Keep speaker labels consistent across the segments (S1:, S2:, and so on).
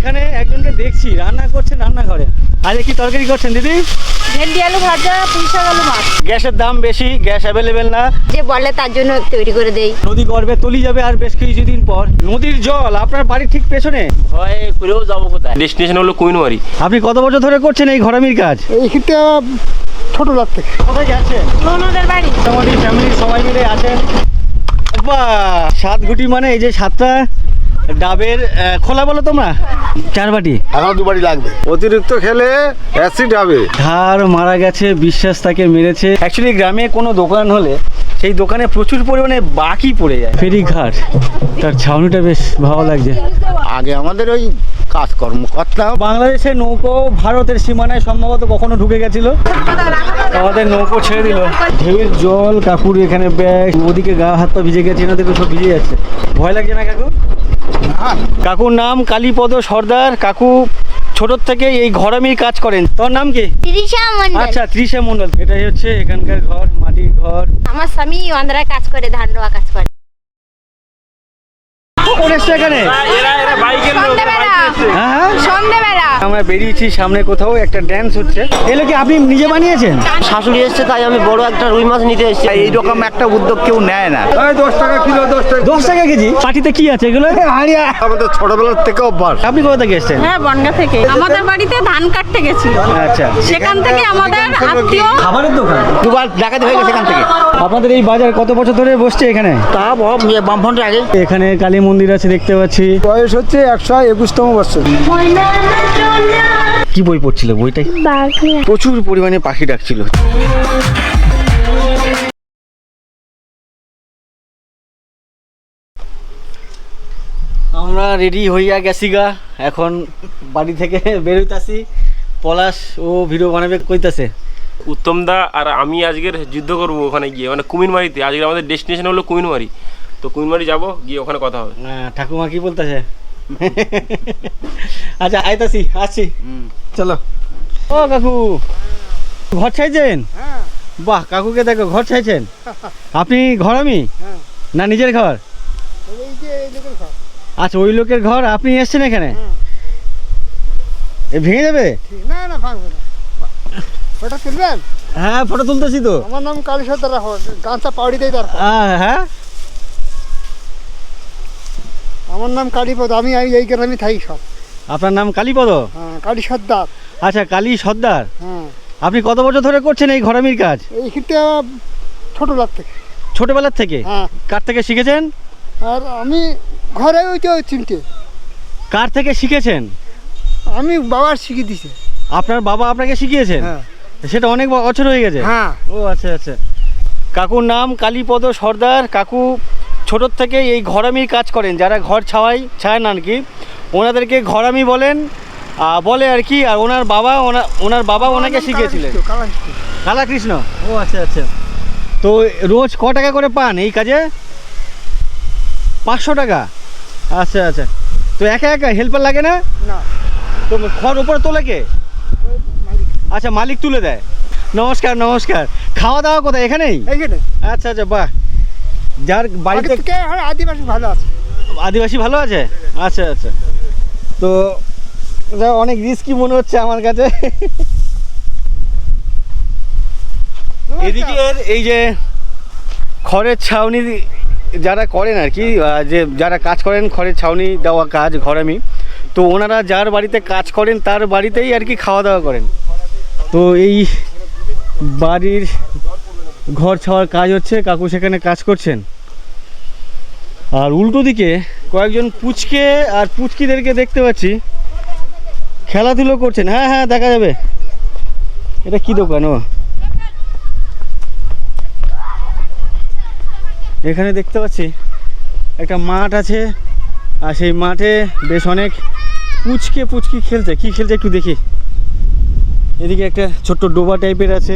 S1: এখানে একজনকে দেখছি রান্না করছেন রান্নাঘরে। আজকে কি তরকারি করছেন দিদি?
S2: ভেন্ডি আলু ভাজা, পুঁই শাক আলু মাছ।
S1: গ্যাসের দাম বেশি, গ্যাস অ্যাভেলেবেল না,
S2: যে বলে তার জন্য তৈরি করে দেই।
S1: নদী গর্ভে তলি যাবে আর বেশ কিছুদিন পর। নদীর জল আপনার বাড়ির ঠিক পেছনে,
S3: ভয় করেও যাবো কোথায়? ডেস্টিনেশন হলো কুইনমারি।
S1: আপনি কত বছর ধরে করছেন এই ঘরামির কাজ?
S4: এইটা ছোটবেলার থেকে।
S1: কোথায় যাচ্ছেন?
S2: ননদের বাড়ি।
S1: মোটামুটি ফ্যামিলির সবাই মিলে আছেন। বাহ, 7 গুটি মানে এই যে 7টা ডাবের খোলা বলো তোমরা? 4 বাটি।
S4: আমার 2 বাটি লাগবে। অতিরিক্ত খেলে অ্যাসিড হবে।
S1: ধার মারা গেছে, বিশ্বাস তাকে মেরেছে। অ্যাকচুয়ালি গ্রামে কোনো দোকান হলে সেই দোকানে প্রচুর পরিমাণে বাকি পড়ে যায়। ফেরিঘাট, তার ছাউনিটা বেশ ভালো লাগছে।
S4: আগে আমাদের ওই কাজকর্ম করতাম।
S1: বাংলাদেশের নৌকো ভারতের সীমানায় সম্ভবত কখনো ঢুকে গেছিল, আমাদের নৌকো ছেড়ে দিল। ঢেউয়ের জল, কাকুর এখানে ব্যাগ, ওদিকে গা হাত পা ভিজে গেছে, এনাদের সব ভিজে যাচ্ছে। ভয় লাগছে না কাকু? কাকুর নাম কালীপদ সর্দার। কাকু ছোটোর থেকে এই ঘরামির কাজ করেন। তোর নাম কি?
S2: তৃষা মণ্ডল।
S1: আচ্ছা, তৃষা মণ্ডল। এটাই হচ্ছে এখানকার ঘর, মাটির ঘর।
S2: আমার স্বামী অন্ধ্রায় কাজ করে, ধান রোয়া কাজ করে।
S1: কখন এসছো এখানে? হ্যাঁ,
S2: সন্ধ্যেবেলা
S1: আমরা বেরিয়েছি, সামনে কোথাও একটা ড্যান্স হচ্ছে। এগুলো কি আপনি নিজে বানিয়েছেন?
S3: শাশুড়ি এসছে তাই আমি বড় একটা রুই মাছ নিতে এসেছি।
S4: এইরকম একটা উদ্যোগ কেউ নেয় না। 10 টাকা কিলো,
S1: 10 টাকা কেজি। পাটিতে কি আছে এগুলো?
S4: আমাদের ছোটবেলার থেকে অভ্যাস।
S1: আপনি কোথা থেকে এসছেন?
S5: হ্যাঁ, বনগা থেকে। আমাদের বাড়িতে ধান কাটতে গেছিল,
S1: আচ্ছা,
S5: সেখান থেকে আমাদের আত্মীয়।
S1: খাবারের দোকান।
S4: 2 বার ডাকাতি হয়ে গেছে এখান থেকে।
S1: আপনাদের এই বাজার কত বছর ধরে বসছে এখানে?
S4: তা বামফ্রন্টের আগে।
S1: এখানে কালী মন্দির আছে দেখতে পাচ্ছি।
S4: বয়স হচ্ছে 121তম বছর।
S1: কি বই পড়ছিল? বইটাই প্রচুর পরিমাণে পাখি ডাকছিল। আমরা রেডি হইয়া গেছি গা, এখন বাড়ি থেকে বেরোইতাছি। পলাশ ও ভিডিও বানাবে কইতাছে।
S3: উত্তম দা আর আমি আজকের যুদ্ধ করবো ওখানে গিয়ে, মানে কুমিরমারিতে। আজকে আমাদের ডেস্টিনেশন হলো কুমিরমারি, তো কুমিরমারি যাবো, গিয়ে ওখানে কথা হবে।
S1: ঠাকুমা কি বলতেছে? আচ্ছা, আইতাছি, আসছি। চলো। ও কাকু, ঘর চাইছেন? বাহ, কাকুকে দেখো, ঘর চাইছেন। আপনি ঘরামি না নিজের ঘর? আচ্ছা, ওই লোকের ঘর, আপনি এসছেন এখানে? এ ভেঙে যাবে?
S4: না না, ভাঙবে না। ফটো তুলবেন?
S1: হ্যাঁ, ফটো তুলতেছি তো।
S4: আমার নাম কালী সর্দার, গাঁথা পাউড়ি দেই দরকার।
S1: হ্যাঁ,
S4: আমার নাম কালীপদ, আমি এই গ্রামে থাকি সব।
S1: আপনার নাম কালীপদ?
S4: হ্যাঁ, কালী সর্দার।
S1: আচ্ছা, কালী সর্দার।
S4: হ্যাঁ।
S1: আপনি কত বছর ধরে করছেন এই ঘরামির কাজ?
S4: এইটা ছোটবেলার থেকে।
S1: ছোটবেলার থেকে?
S4: হ্যাঁ।
S1: কার থেকে শিখেছেন?
S4: আর আমি ঘরে ওই তো চিনতে।
S1: কার থেকে শিখেছেন?
S4: আমি বাবার শিখিয়ে দিছে।
S1: আপনার বাবা আপনাকে শিখিয়েছেন?
S4: হ্যাঁ।
S1: সেটা অনেক বছর হয়ে গেছে?
S4: হ্যাঁ।
S1: ও আচ্ছা আচ্ছা। কাকুর নাম কালীপদ সর্দার। কাকু ছোটোর থেকে এই ঘরামির কাজ করেন। যারা ঘর ছায় না কি, ওনাদেরকে ঘরামি বলেন, বলে আর কি। আর ওনার বাবা ওনাকে শিখিয়েছিলেন। কালাকৃষ্ণ। ও আচ্ছা আচ্ছা। তো রোজ ক টাকা করে পান এই কাজে? 500 টাকা। আচ্ছা আচ্ছা। তো একা একা হেল্পার লাগে না?
S4: না।
S1: তো খড় উপরে তোলে কে? আচ্ছা, মালিক তুলে দেয়। নমস্কার নমস্কার। খাওয়া দাওয়া কোথায়? এখানেই?
S4: এইখানে।
S1: আচ্ছা আচ্ছা, বাহ। যার বাড়িতে
S4: আদিবাসী ভালো আছে।
S1: আদিবাসী ভালো আছে? আচ্ছা আচ্ছা। তো অনেক রিস্কি মনে হচ্ছে আমার কাছে। এদিকে এই যে খড়ের ছাউনি যারা করেন আর কি, যে যারা কাজ করেন খড়ের ছাউনি দেওয়া কাজ, ঘরামি, তো ওনারা যার বাড়িতে কাজ করেন তার বাড়িতেই আর কি খাওয়া দাওয়া করেন। তো এই বাড়ির ঘর ছাওয়ার কাজ হচ্ছে, কাকু সেখানে কাজ করছেন। আর উল্টো দিকে কয়েকজন পুচকে আর পুচকিদেরকে দেখতে পাচ্ছি খেলাধুলো করছেন। হ্যাঁ হ্যাঁ, দেখা যাবে। এটা কি দোকান? ও, এখানে দেখতে পাচ্ছি একটা মাঠ আছে, আর সেই মাঠে বেশ অনেক পুচকি খেলছে। কি খেলছে একটু দেখি। এদিকে একটা ছোট্ট ডোবা টাইপের আছে,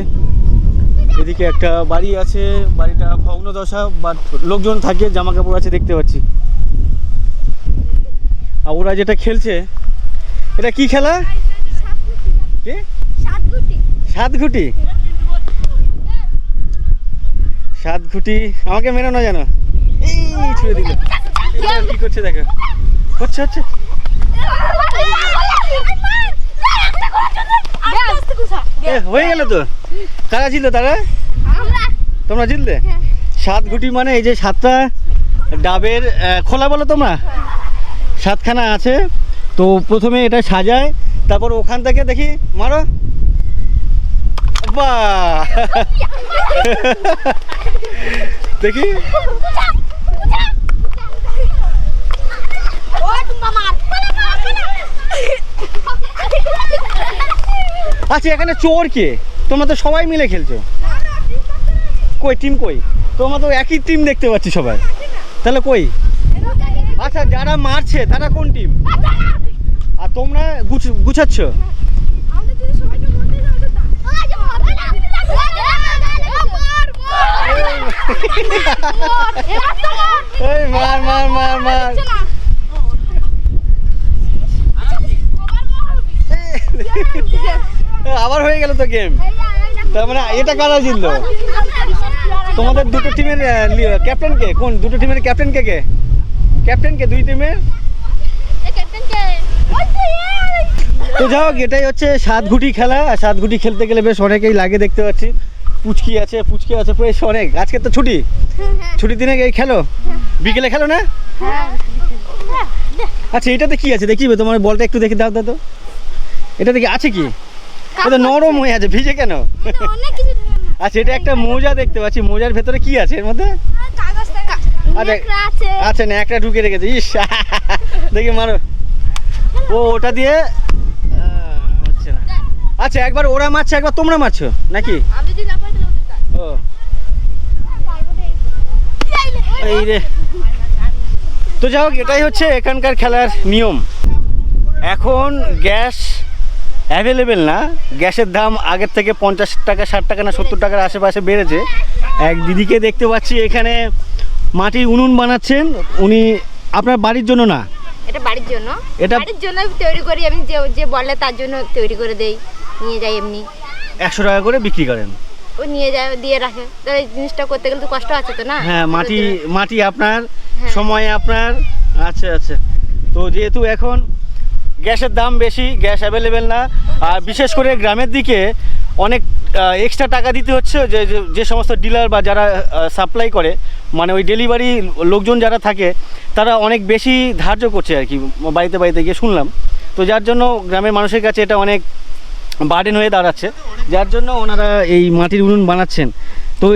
S1: এদিকে একটা বাড়ি আছে, বাড়িটা ভগ্নদশা, বাট লোকজন থাকে, জামা কাপড় আছে দেখতে পাচ্ছি। আর ওরা যেটা খেলছে, এটা কি খেলা? কি? 7 ঘুটি। 7 ঘুটি। আমাকে মেরো না জানো, এই ছুঁড়ে দিল। কি করছে দেখো, হচ্ছে হয়ে গেল তো। কারা জিতলো তারা? তোমরা জিতলে? 7 গুটি মানে এই যে 7টা ডাবের খোলা বলো তোমরা, 7খানা আছে। তো প্রথমে এটা সাজায়, তারপর ওখান থেকে দেখি মারো। বাহ দেখি আচ্ছা, এখানে চোর কে? তোমরা তো সবাই মিলে খেলছো। কই টিম কই? তোমরা তো একই টিম দেখতে পাচ্ছি সবাই, তাহলে কই? আচ্ছা, যারা মারছে তারা কোন টিম? আর তোমরা গুছাচ্ছ? এই মার মার মার মার। আবার হয়ে গেল তো গেম। তার মানে এটা কারা জিতলো? তোমাদের দুটো টিমের ক্যাপ্টেন কে? কোন দুটো টিমের ক্যাপ্টেন কে? ক্যাপ্টেন কে দুই টিমের? তো যাও, এটাই হচ্ছে 7 গুটি খেলা। আর 7 গুটি খেলতে গেলে বেশ অনেকেই লাগে দেখতে পাচ্ছি। পুচকি আছে বেশ অনেক। আজকে তো ছুটি, ছুটির দিনে এই খেলো, বিকেলে খেলো না? আচ্ছা, এটাতে কি আছে দেখিবে? তোমার বলটা একটু দেখে দাও তো। এটা দেখি আছে কি? এটা নরম হয়ে আছে, ভিজে কেন? আচ্ছা, এটা একটা মোজা দেখতে পাচ্ছি। মোজার ভেতরে কি আছে এর মধ্যে? আচ্ছা, ন্যাকড়া ঢুকে রেখেছে। ইস, দেখি মারো। ও ওটা দিয়ে হচ্ছে না। আচ্ছা, একবার ওরা মারছে, একবার তোমরা মারছো নাকি? ও এই রে। তো যাই হোক, এটাই হচ্ছে এখানকার খেলার নিয়ম। এখন গ্যাস অ্যাভেলেবেল না, গ্যাসের দাম আগের থেকে 50 টাকা 60 টাকা না 70 টাকার আশেপাশে বেড়েছে। এক দিদিকে দেখতে পাচ্ছি এখানে মাটির উনুন বানাচ্ছেন। উনি আপনার বাড়ির জন্য না?
S2: এটা বাড়ির জন্য।
S1: এটা
S2: বাড়ির জন্য তৈরি করি আমি, যে বলে তার জন্য তৈরি করে দেই, নিয়ে যাই এমনি।
S1: 100 টাকা করে বিক্রি করেন?
S2: ও নিয়ে যায়, দিয়ে রাখে। তো এই জিনিসটা করতে গেলে তো কষ্ট আছে তো না?
S1: হ্যাঁ, মাটি আপনার, সময় আপনার। আচ্ছা আচ্ছা। তো যেহেতু এখন গ্যাসের দাম বেশি, গ্যাস অ্যাভেলেবেল না, আর বিশেষ করে গ্রামের দিকে অনেক এক্সট্রা টাকা দিতে হচ্ছে। যে সমস্ত ডিলার বা যারা সাপ্লাই করে, মানে ওই ডেলিভারি লোকজন যারা থাকে, তারা অনেক বেশি ধার্য করছে আর কি, বাড়িতে বাড়িতে গিয়ে শুনলাম। তো যার জন্য গ্রামের মানুষের কাছে এটা অনেক বার্ডেন হয়ে দাঁড়াচ্ছে, যার জন্য ওনারা এই মাটির উনুন বানাচ্ছেন। তো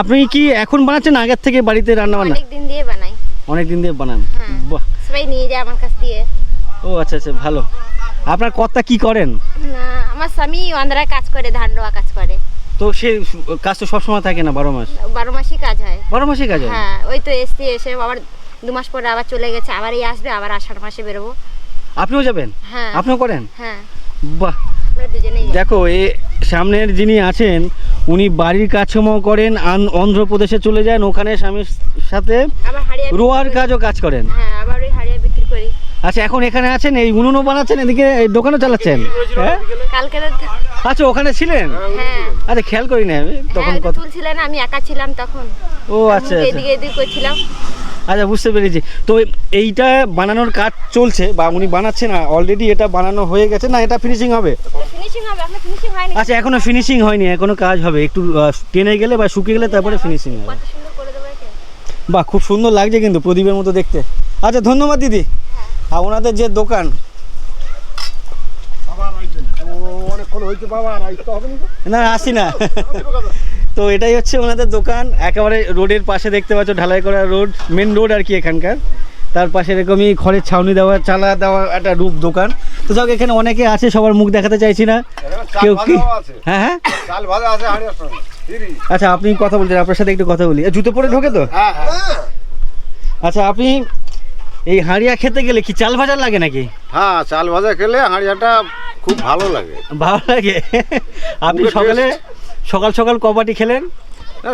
S1: আপনি কি এখন বানাচ্ছেন, আগের থেকে বাড়িতে রান্না বান্না?
S2: অনেক দিন দিয়ে বানাই।
S1: অনেক দিন দিয়ে বানান? বাহ,
S2: সবাই নিয়ে যায় আমার কাছ দিয়ে।
S1: ও আচ্ছা আচ্ছা, ভালো। আপনার কর্তা কি করেন?
S2: না, আমার স্বামী অন্ধ্রায় কাজ করে, ধান রোয়া কাজ করে।
S1: তো সে কাজ তো সবসময় থাকে না, 12 মাস?
S2: 12 মাসই কাজ হয়।
S1: 12 মাসই কাজ হয়?
S2: হ্যাঁ, ওই তো এসে আবার 2 মাস পরে আবার চলে গেছে, আবার এই আসবে, আবার আষাঢ় মাসে বেরোবো।
S1: আপনিও যাবেন?
S2: হ্যাঁ।
S1: আপনিও করেন?
S2: হ্যাঁ,
S1: বাহ।
S2: আমরা দুজনেই যাই।
S1: দেখো, এই সামনের যিনি আছেন উনি বাড়ির কাজকর্ম করেন, অন্ধ্রপ্রদেশে চলে যান, ওখানে স্বামীর সাথে
S2: আবার হাড়িয়া
S1: রোয়ার কাজও কাজ করেন।
S2: হ্যাঁ, আবার ওই হাড়িয়া বিক্রি করি।
S1: আচ্ছা, এখন এখানে আছেন, এই উনুনও বানাচ্ছেন, এদিকে এই দোকানও চালাচ্ছেন? হ্যাঁ।
S2: কালকে
S1: আচ্ছা, ওখানে ছিলেন?
S2: হ্যাঁ।
S1: আচ্ছা, খেয়াল করি না আমি তখন
S2: হ্যাঁ,
S1: কথা।
S2: তুলছিলেন, আমি একা ছিলাম তখন।
S1: ও আচ্ছা আচ্ছা
S2: এদিকে করছিলাম।
S1: আচ্ছা, বুঝতে পেরেছি। তো এইটা বানানোর কাজ চলছে, বা উনি বানাচ্ছেন অলরেডি? এটা বানানো হয়ে গেছে না, এটা ফিনিশিং হবে?
S2: ফিনিশিং হবে, এখনো ফিনিশিং হয়নি।
S1: আচ্ছা, এখনো ফিনিশিং হয়নি, এখনো কাজ হবে, একটু টেনে গেলে বা শুকিয়ে গেলে তারপরে ফিনিশিং হবে।
S2: কত সুন্দর করে দেবো একে।
S1: বাহ, খুব সুন্দর লাগছে কিন্তু, প্রদীপের মতো দেখতে। আচ্ছা, ধন্যবাদ দিদি। আর ওনাদের যে দোকান, না আসি না। তো এটাই হচ্ছে ওনাদের দোকান, একেবারে রোডের পাশে দেখতে পাচ্ছ, ঢালাই করা রোড, মেন রোড আর কি এখানকার। তার পাশে এরকমই খড়ের ছাউনি দেওয়া, চালা দেওয়া একটা রূপ দোকান। তো যাক, এখানে অনেকে আছে, সবার মুখ দেখাতে চাইছি না। কেউ কি? হ্যাঁ হ্যাঁ, আচ্ছা, আপনি কথা বলছেন, আপনার সাথে একটু কথা বলি। জুতো পরে ঢোকে তো? আচ্ছা, আপনি এই হাঁড়িয়া খেতে গেলে কি চাল ভাজা লাগে নাকি?
S6: হ্যাঁ, চাল ভাজা খেলে হাঁড়িয়াটা খুব ভালো লাগে।
S1: ভালো লাগে। আপনি সকাল সকাল কবাটি খেলেন?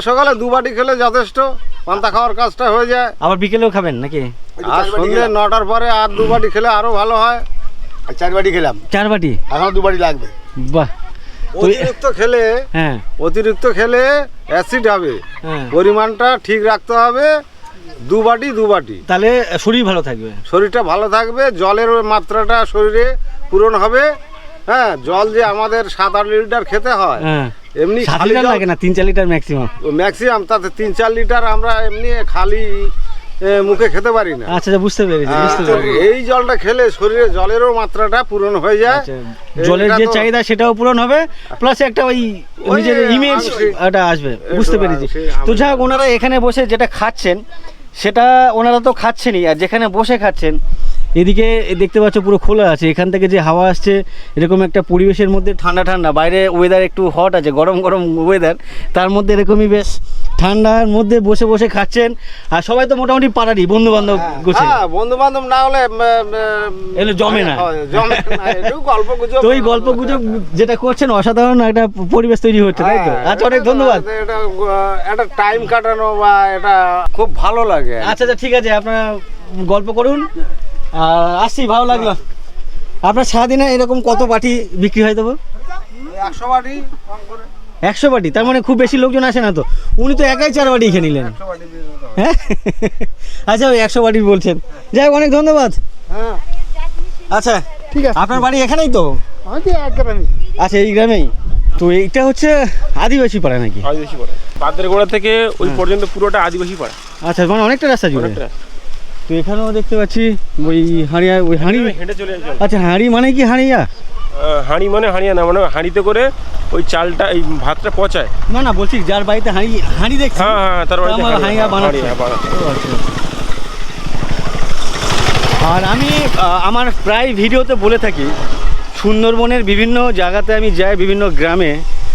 S6: সকালে 2 বাটি খেলে যথেষ্ট, পান্তা খাওয়ার কাজটা হয়ে যায়।
S1: আবার বিকেলেও খাবেন নাকি?
S6: আর সন্ধ্যে 9টার পরে আর 2 বাটি খেলে আরো ভালো হয়। 4 বাটি খেলাম,
S1: 4 বাটি?
S6: এখন 2 বাটি লাগবে।
S1: বাহ।
S6: অতিরিক্ত খেলে অ্যাসিড হবে,
S1: হ্যাঁ,
S6: পরিমাণটা ঠিক রাখতে হবে। 2 বাটি
S1: তাহলে শরীর ভালো থাকবে,
S6: শরীরটা ভালো থাকবে, জলের মাত্রাটা শরীরে পূরণ হবে, হ্যাঁ জল যে আমাদের 7-8 লিটার খেতে হয়,
S1: হ্যাঁ
S6: এমনি
S1: 7
S6: খালি
S1: লিটার
S6: জল
S1: লাগে না, 3-4 লিটার ম্যাক্সিমাম।
S6: ম্যাক্সিমাম, তাতে 3-4 লিটার আমরা এমনি খালি মুখে খেতে পারি না।
S1: আচ্ছা আচ্ছা, বুঝতে পেরেছি বুঝতে
S6: তো
S1: পেরেছি।
S6: এই জলটা খেলে শরীরে জলেরও মাত্রাটা পূরণ হয়ে যায়।
S1: আচ্ছা, জলের
S6: এটা
S1: যে
S6: তো-
S1: চাহিদা সেটাও পূরণ হবে, প্লাস একটা ওই নিজের ইমেজ এটা আসবে, বুঝতে পেরেছি। তো যাই হোক, ওনারা এখানে বসে যেটা খাচ্ছেন সেটা ওনারা তো খাচ্ছেনই, আর যেখানে বসে খাচ্ছেন এদিকে দেখতে পাচ্ছ পুরো খোলা আছে, এখান থেকে যে হাওয়া আসছে এরকম একটা পরিবেশের মধ্যে ঠান্ডা ঠান্ডা, বাইরে ওয়েদার একটু হট আছে, গরম গরম ওয়েদার, তার মধ্যে এরকমই বেশ ঠান্ডার মধ্যে বসে বসে খাচ্ছেন। আর সবাই তো মোটামুটি পাড়ারই বন্ধু বান্ধব গোছে,
S6: হ্যাঁ বন্ধু বান্ধব না হলে
S1: এগুলো জমে না।
S6: জমে না, একটু গল্প গুজব।
S1: তো ওই গল্প গুজব যেটা করছেন অসাধারণ একটা পরিবেশ তৈরি হচ্ছে, তাই তো? আচ্ছা, অনেক ধন্যবাদ।
S6: এটা একটা টাইম কাটানো বা এটা খুব ভালো লাগে।
S1: আচ্ছা আচ্ছা, ঠিক আছে, আপনারা গল্প করুন, আসছি, ভালো লাগলো। আপনার সারাদিনে এরকম কত বাটি বিক্রি হয় তবু?
S6: 100 বাটি কম করে
S1: 100 বাটি, তার মানে খুব বেশি লোকজন আসে না তো? উনি তো একাই 4 বাটি খেয়ে নিলেন।
S6: 100 বাটি দিয়ে দিতে হবে।
S1: হ্যাঁ আচ্ছা, ওই 100 বাটি বলছেন। যাই হোক, অনেক ধন্যবাদ।
S4: হ্যাঁ
S1: আচ্ছা,
S4: ঠিক আছে।
S1: আপনার বাড়ি এখানেই তো?
S4: আমি তো এক গ্রামে।
S1: আচ্ছা, এই গ্রামেই তো? এইটা হচ্ছে আদিবাসী পাড়া নাকি?
S3: আদিবাসী পাড়া, বাদের গোড়া থেকে ওই পর্যন্ত পুরোটা আদিবাসী পাড়া।
S1: আচ্ছা, মানে অনেকটা রাস্তা জুড়ে।
S3: অনেকটা।
S1: তো এখানেও দেখতে পাচ্ছি ওই হাঁড়িয়া, ওই হাঁড়ি।
S3: হেঁটে চলে যাচ্ছে।
S1: আচ্ছা, হাঁড়ি মানে কি হাঁড়িয়া?
S3: হাঁড়ি মানে হাঁড়িয়া না, মানে হাঁড়িতে করে ওই চালটা, এই ভাতটা পচায়।
S1: না না, বলছি যার বাড়িতে হাঁড়ি হাঁড়ি দেখছি,
S3: হ্যাঁ হ্যাঁ, তার বাড়িতে
S1: আমার হাঁড়িয়া বানাচ্ছে।
S3: বানাচ্ছে।
S1: ও, আচ্ছা। আর আমি আমার প্রায় ভিডিওতে বলে থাকি, সুন্দরবনের বিভিন্ন জায়গাতে আমি যাই, বিভিন্ন গ্রামে,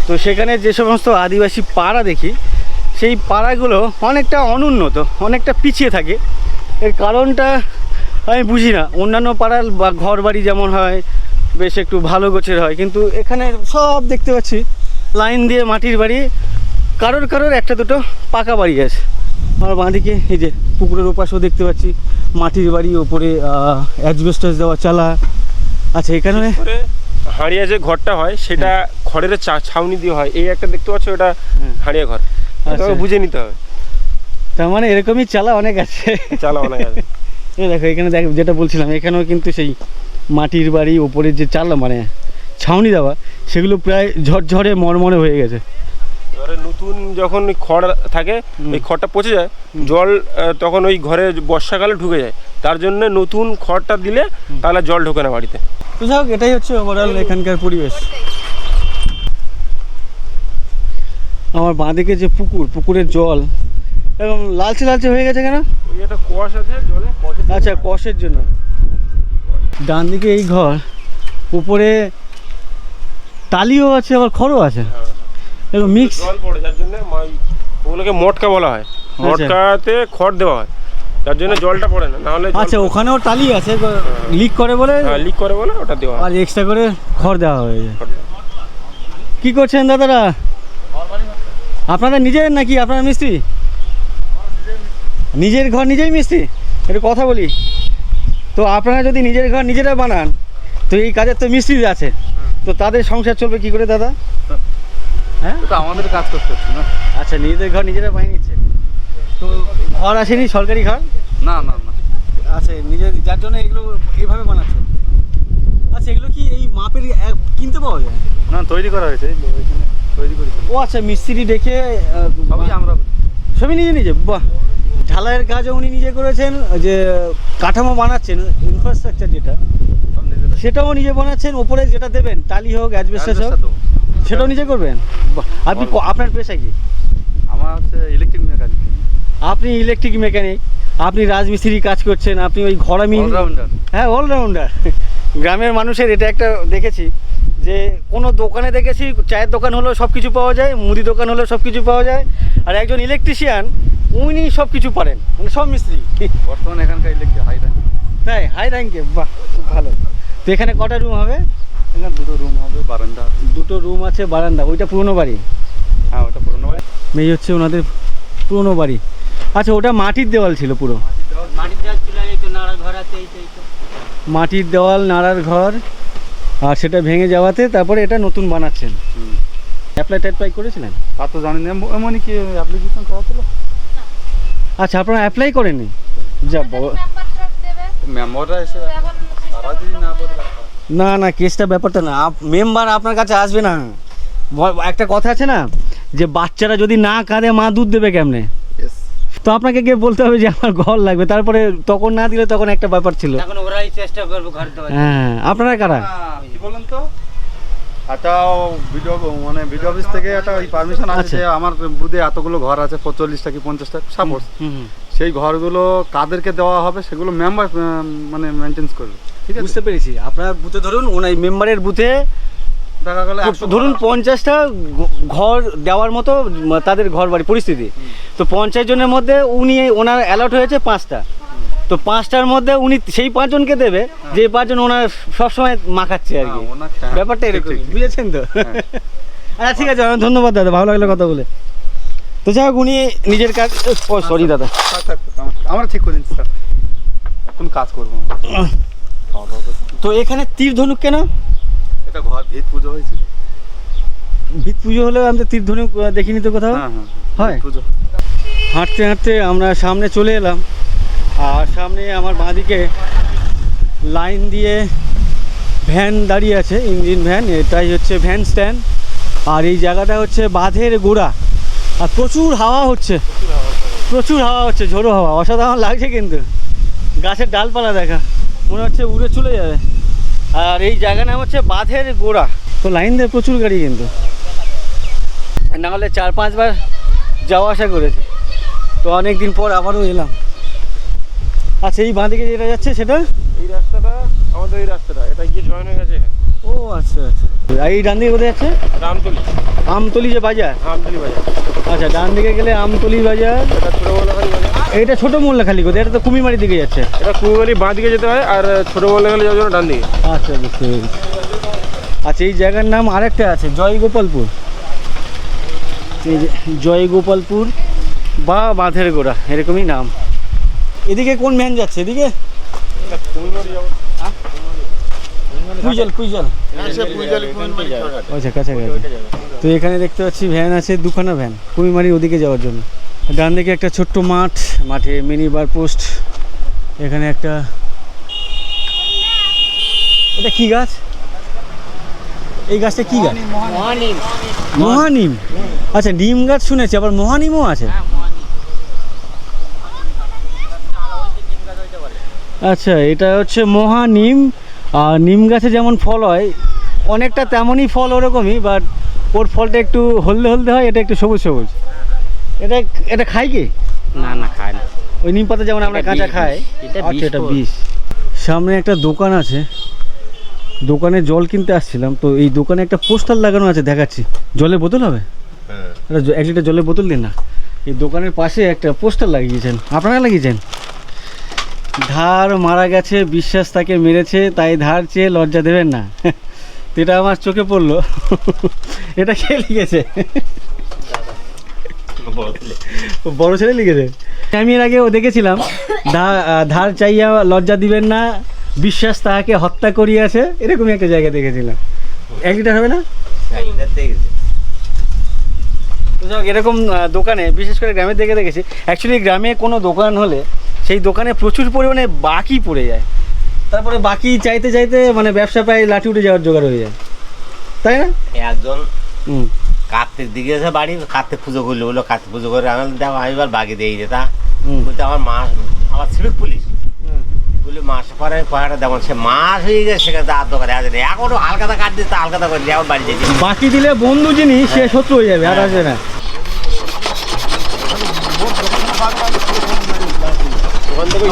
S1: তো সেখানে যে সমস্ত আদিবাসী পাড়া দেখি, সেই পাড়াগুলো অনেকটা অনুন্নত, অনেকটা পিছিয়ে থাকে। এর কারণটা আমি বুঝি না। অন্যান্য পাড়ার বা ঘর বাড়ি যেমন হয় বেশ একটু ভালো গোছের হয়, কিন্তু এখানে সব দেখতে পাচ্ছি লাইন দিয়ে মাটির বাড়ি, কারোর কারোর একটা দুটো পাকা বাড়ি আছে। আমার বাঁদিকে এই যে পুকুরের ওপাশেও দেখতে পাচ্ছি মাটির বাড়ি, ওপরে অ্যাজবেস্টাস দেওয়া চালা। আচ্ছা, এখানে
S3: করে হাঁড়িয়া যে ঘরটা হয় সেটা খড়ের ছাউনি দিয়ে হয়। এই একটা দেখতে পাচ্ছ, এটা হাঁড়িয়া ঘর।
S1: আচ্ছা।
S3: তবে বুঝে নিতে হবে,
S1: তার মানে এরকমই চালা অনেক আছে।
S3: চালা অনেক আছে।
S1: এই দেখো, এখানে দেখ, যেটা বলছিলাম, এখানেও কিন্তু সেই মাটির বাড়ি, ওপরে যে চালা মানে ছাউনি দেওয়া, সেগুলো প্রায় ঝরঝরে মরমরে হয়ে গেছে।
S3: এবারে নতুন যখন খড় থাকে, ওই খড়টা পচে যায়, জল তখন ওই ঘরে বর্ষাকালে ঢুকে যায়, তার জন্য নতুন খড়টা দিলে তাহলে জল ঢোকে না বাড়িতে।
S1: তো যাই হোক, এটাই হচ্ছে ওভারঅল এখানকার পরিবেশ। আমার বাঁদিকে যে পুকুর, পুকুরের জল এরকম লালচে লালচে হয়ে গেছে কেন?
S3: ওই একটা কোয়াশ আছে জলে।
S1: আচ্ছা, কষের জন্য। ডান দিকে এই ঘর, উপরে টালিও আছে, আবার খড়ও আছে, এরকম মিক্স।
S3: জল পড়ে, যার জন্য ওগুলোকে মটকা বলা হয়। মটকাতে খড় দেওয়া হয়, যার জন্য জলটা পড়ে না, নাহলে
S1: আচ্ছা, ওখানেও টালি আছে, লিক করে বলে,
S3: লিক করে বলে ওটা দেওয়া হয়।
S1: আর এক্সট্রা করে খড় দেওয়া হয়েছে। কি করছেন দাদারা? আপনাদের নিজের নাকি আপনারা মিস্ত্রি? নিজের ঘর নিজেই মিস্ত্রি? একটু কথা বলি তো, আপনারা যদি নিজের ঘর নিজেরা বানান, তো এই কাজের তো মিস্ত্রি আছে, তো তাদের সংসার চলবে কি করে দাদা? হ্যাঁ,
S6: তো আমাদের কাজ করতে হচ্ছে না।
S1: আচ্ছা, নিজেদের ঘর নিজেরা বানিয়ে নিচ্ছে, তো ঘর আসেনি সরকারি ঘর?
S6: না না না,
S1: আচ্ছা, নিজের, যার জন্য এগুলো এইভাবে বানাচ্ছে। আচ্ছা, এগুলো কি এই মাপের কিনতে পাওয়া যায়?
S6: না তৈরি করা হয়েছে, ওইখানে তৈরি করেছি
S1: ও আচ্ছা, মিস্ত্রি ডেকে
S6: সবই আমরা।
S1: সবই নিজে নিজে? বাহ, ঢালাইয়ের কাজও উনি নিজে করেছেন, যে কাঠামো বানাচ্ছেন, ইনফ্রাস্ট্রাকচার যেটা, সেটাও নিজে বানাচ্ছেন, ওপরে যেটা দেবেন টালি হোক, অ্যাজবেস্টাস হোক, সেটাও নিজে করবেন? বাহ, আপনি আপনার পেশা কি?
S6: আমার হচ্ছে ইলেকট্রিক মেকানিক।
S1: আপনি ইলেকট্রিক মেকানিক, আপনি রাজমিস্ত্রি কাজ করছেন, আপনি ওই ঘরামি। হ্যাঁ, অলরাউন্ডার। গ্রামের মানুষের এটা একটা দেখেছি, যে কোনো দোকানে দেখেছি চায়ের দোকান হলেও সব কিছু পাওয়া যায়, মুদি দোকান হলেও সব কিছু পাওয়া যায়, আর একজন ইলেকট্রিশিয়ান উনি সব কিছু পারেন, মানে সব মিস্ত্রি।
S6: বর্তমানে এখানকার ইলেকট্রিক হাই র্যাঙ্ক।
S1: তাই? হাই র্যাঙ্কে? বাহ, খুব ভালো। তো এখানে কটা রুম হবে?
S6: এখানে দুটো রুম হবে, বারান্দা।
S1: দুটো রুম আছে, বারান্দা। ওইটা পুরনো বাড়ি?
S6: হ্যাঁ, ওটা পুরনো বাড়ি।
S1: এই হচ্ছে ওনাদের পুরনো বাড়ি। আচ্ছা, ওটা মাটির দেওয়াল ছিল পুরো? মাটির দেওয়াল, নাড়ার ঘর, আর সেটা ভেঙে যাওয়াতে তারপরে এটা নতুন বানাচ্ছেন। অ্যাপ্লাই করেছিলেন?
S6: তা তো জানি না, এমনই কি অ্যাপ্লিকেশন করা ছিল।
S1: আচ্ছা, আপনারা অ্যাপ্লাই করেননি? যা
S6: মেম্বাররা এসে তারা যদি না বলে
S1: না না কেসটা ব্যাপারটা না, মেম্বার আপনার কাছে আসবে না। একটা কথা আছে না যে বাচ্চারা যদি না কাঁদে মা দুধ দেবে কেমনে, তো আপনাকে গিয়ে বলতে হবে যে আমার ঘর লাগবে, তারপরে তখন না দিলে তখন একটা ব্যাপার ছিল।
S7: এখন ওরাই চেষ্টা করবে ঘর দেওয়ার।
S1: হ্যাঁ আপনারা কারা?
S6: কি বলেন তো, একটা ভিডিও মানে ভিডিও অফিস থেকে একটা পারমিশন আছে
S1: আচ্ছা।
S6: যে আমার বুথে এতগুলো ঘর আছে, 45টা কি 50টা সাপোজ,
S1: হুম,
S6: সেই ঘরগুলো কাদেরকে দেওয়া হবে সেগুলো মেম্বার মানে মেনটেন্স করবে, ঠিক আছে?
S1: বুঝতে পেরেছি। আপনার বুথে ধরুন ওনার মেম্বারের বুথে
S6: দেখা গেল 100
S1: ধরুন 50টা ঘর দেওয়ার মতো তাদের ঘর বাড়ি পরিস্থিতি, তো 50 জনের মধ্যে ওনার অ্যালট হয়েছে 5টা, তো 5টার মধ্যে উনি সেই 5 জনকে দেবে যে 5 জন ওনার সবসময় মাখাচ্ছে আর কি,
S6: হ্যাঁ, ওনার-
S1: ব্যাপারটা
S6: ঠিক,
S1: এরকম,
S6: ঠিক।
S1: বুঝেছেন তো? আচ্ছা ঠিক আছে, ধন্যবাদ দাদা, ভালো লাগলো কথা বলে। তো যাই হোক, উনি নিজের কাজ, সরি দাদা,
S6: আমরা ঠিক করে দিচ্ছি স্যার, এখন কাজ করবো। খাওয়া দাওয়া করছি।
S1: তো এখানে তীর ধনুক কেন?
S6: এটা ঘর ভিত পুজো হয়েছিল।
S1: ভিত পুজো হলে আমি তো তীর ধনুক দেখিনি তো কোথাও।
S6: হ্যাঁ হ্যাঁ
S1: হয়?
S6: পুজো।
S1: হাঁটতে হাঁটতে আমরা সামনে চলে এলাম, আর সামনে আমার বাঁদিকে লাইন দিয়ে ভ্যান দাঁড়িয়ে আছে, ইঞ্জিন ভ্যান, এটাই হচ্ছে ভ্যান স্ট্যান্ড। আর এই জায়গাটা হচ্ছে বাঁধের গোড়া, আর প্রচুর হাওয়া হচ্ছে, প্রচুর হাওয়া হচ্ছে, ঝোড়ো হাওয়া, অসাধারণ লাগছে কিন্তু। গাছের ডালপালা দেখা মনে হচ্ছে উড়ে চলে যাবে। আর এই জায়গার নাম হচ্ছে বাঁধের গোড়া। তো লাইন দিয়ে প্রচুর গাড়ি কিন্তু, না হলে 4-5 বার যাওয়া আসা করেছি, তো অনেক দিন পর আবারও এলাম। আচ্ছা এই বাঁদিকে যেটা যাচ্ছে সেটা,
S3: এই রাস্তাটা আমাদের, এই রাস্তাটা এটা গিয়ে জয়েন হয়ে গেছে এখানে
S1: ও আচ্ছা আচ্ছা। আর এই ডান দিকে কোথায় যাচ্ছে?
S3: রামতলি,
S1: আমতলি যে বাজার,
S3: রামতলি বাজার।
S1: আচ্ছা ডান দিকে গেলে আমতলি বাজার,
S3: এটা ছোট মোল্লাখালি বাজার,
S1: এইটা ছোটো মোল্লাখালি কোথায়? এটা তো কুমিরমারি দিকে যাচ্ছে।
S3: এটা কুমিরমারি বাঁ দিকে যেতে হয়, আর ছোট মোল্লাখালি যাওয়ার জন্য ডান দিকে।
S1: আচ্ছা বুঝতে পেরেছি। আচ্ছা এই জায়গার নাম আরেকটা আছে, জয়গোপালপুর। এই যে জয়গোপালপুর বা বাঁধের গোড়া, এরকমই নাম। এদিকে কোন ভ্যান যাচ্ছে? এদিকে
S3: কুমিরমারি যাবো।
S1: কুইজল, কুইজল, আচ্ছা কাছাকাছি। তো এখানে দেখতে পাচ্ছি ভ্যান আছে, দুখানা ভ্যান কুমিরমারি ওদিকে যাওয়ার জন্য। ডান দিকে একটা ছোট্ট মাঠ, মাঠে মিনি বার পোস্ট। এখানে একটা, এটা কি গাছ? এই গাছটা কি গাছ? মহানিম। আচ্ছা নিম গাছ শুনেছি, আবার মহানিমও আছে। আচ্ছা এটা হচ্ছে মহানিম। আর নিম গাছে যেমন ফল হয় অনেকটা তেমনই ফল ওরকমই, বাট ওর ফলটা একটু হলদে হলদে হয়, এটা একটু সবুজ সবুজ। এটা এটা খাই কি?
S7: না না খায় না।
S1: ওই নিম পাতা যেমন আমরা
S7: এটা
S1: কাঁচা
S7: বিষ,
S1: খাই,
S7: এটা
S1: আচ্ছা
S7: বিষ
S1: এটা
S7: ফল।
S1: বিষ। সামনে একটা দোকান আছে, দোকানে জল কিনতে আসছিলাম, তো এই দোকানে একটা পোস্টার লাগানো আছে, দেখাচ্ছি। জলের বোতল হবে? একটা 1 লিটার জলের বোতল দিন না। এই দোকানের পাশে একটা পোস্টার লাগিয়েছেন, আপনারা লাগিয়েছেন? ধার মারা গেছে, বিশ্বাস তাকে মেরেছে, তাই ধার চেয়ে লজ্জা দেবেন না। তো এটা আমার চোখে পড়লো। এটা কে লিখেছে? বড় ছেলে লিখেছে। আমি এর আগেও দেখেছিলাম, ধার চাইয়া লজ্জা দিবেন না, বিশ্বাস তাহাকে হত্যা করিয়াছে, এরকমই একটা জায়গা দেখেছিলাম। 1 লিটার হবে না? তো যাক, এরকম দোকানে বিশেষ করে গ্রামের দিকে দেখেছি। অ্যাকচুয়ালি গ্রামে কোনো দোকান হলে সেই দোকানে প্রচুর পরিমাণে বাকি পড়ে যায়, তারপরে বাকি চাইতে চাইতে মানে ব্যবসা প্রায় লাঠি উঠে যাওয়ার জোগাড় হয়ে যায়, তাই না?
S7: একজন
S1: হুম।
S7: কার্তিক দিকে এসে বাড়ি কার্তিক পুজো করলো, বললো কার্তিক পুজো করে আমি দেখো আমি এবার বাকি দিয়ে যেতা
S1: হুম।
S7: বলতে আমার মাস, আমার সিভিক পুলিশ বলে মাস পরে পয়সাটা দেবো, সে মাস হয়ে গেছে, সেখানে আর দোকানে আসে না, এখনো হালকাতা কাট দিতে হালকাতা করে এখন বাড়ি যেতে।
S1: বাকি দিলে বন্ধু জিনিস সে শত্রু হয়ে যাবে, আর আসবে না।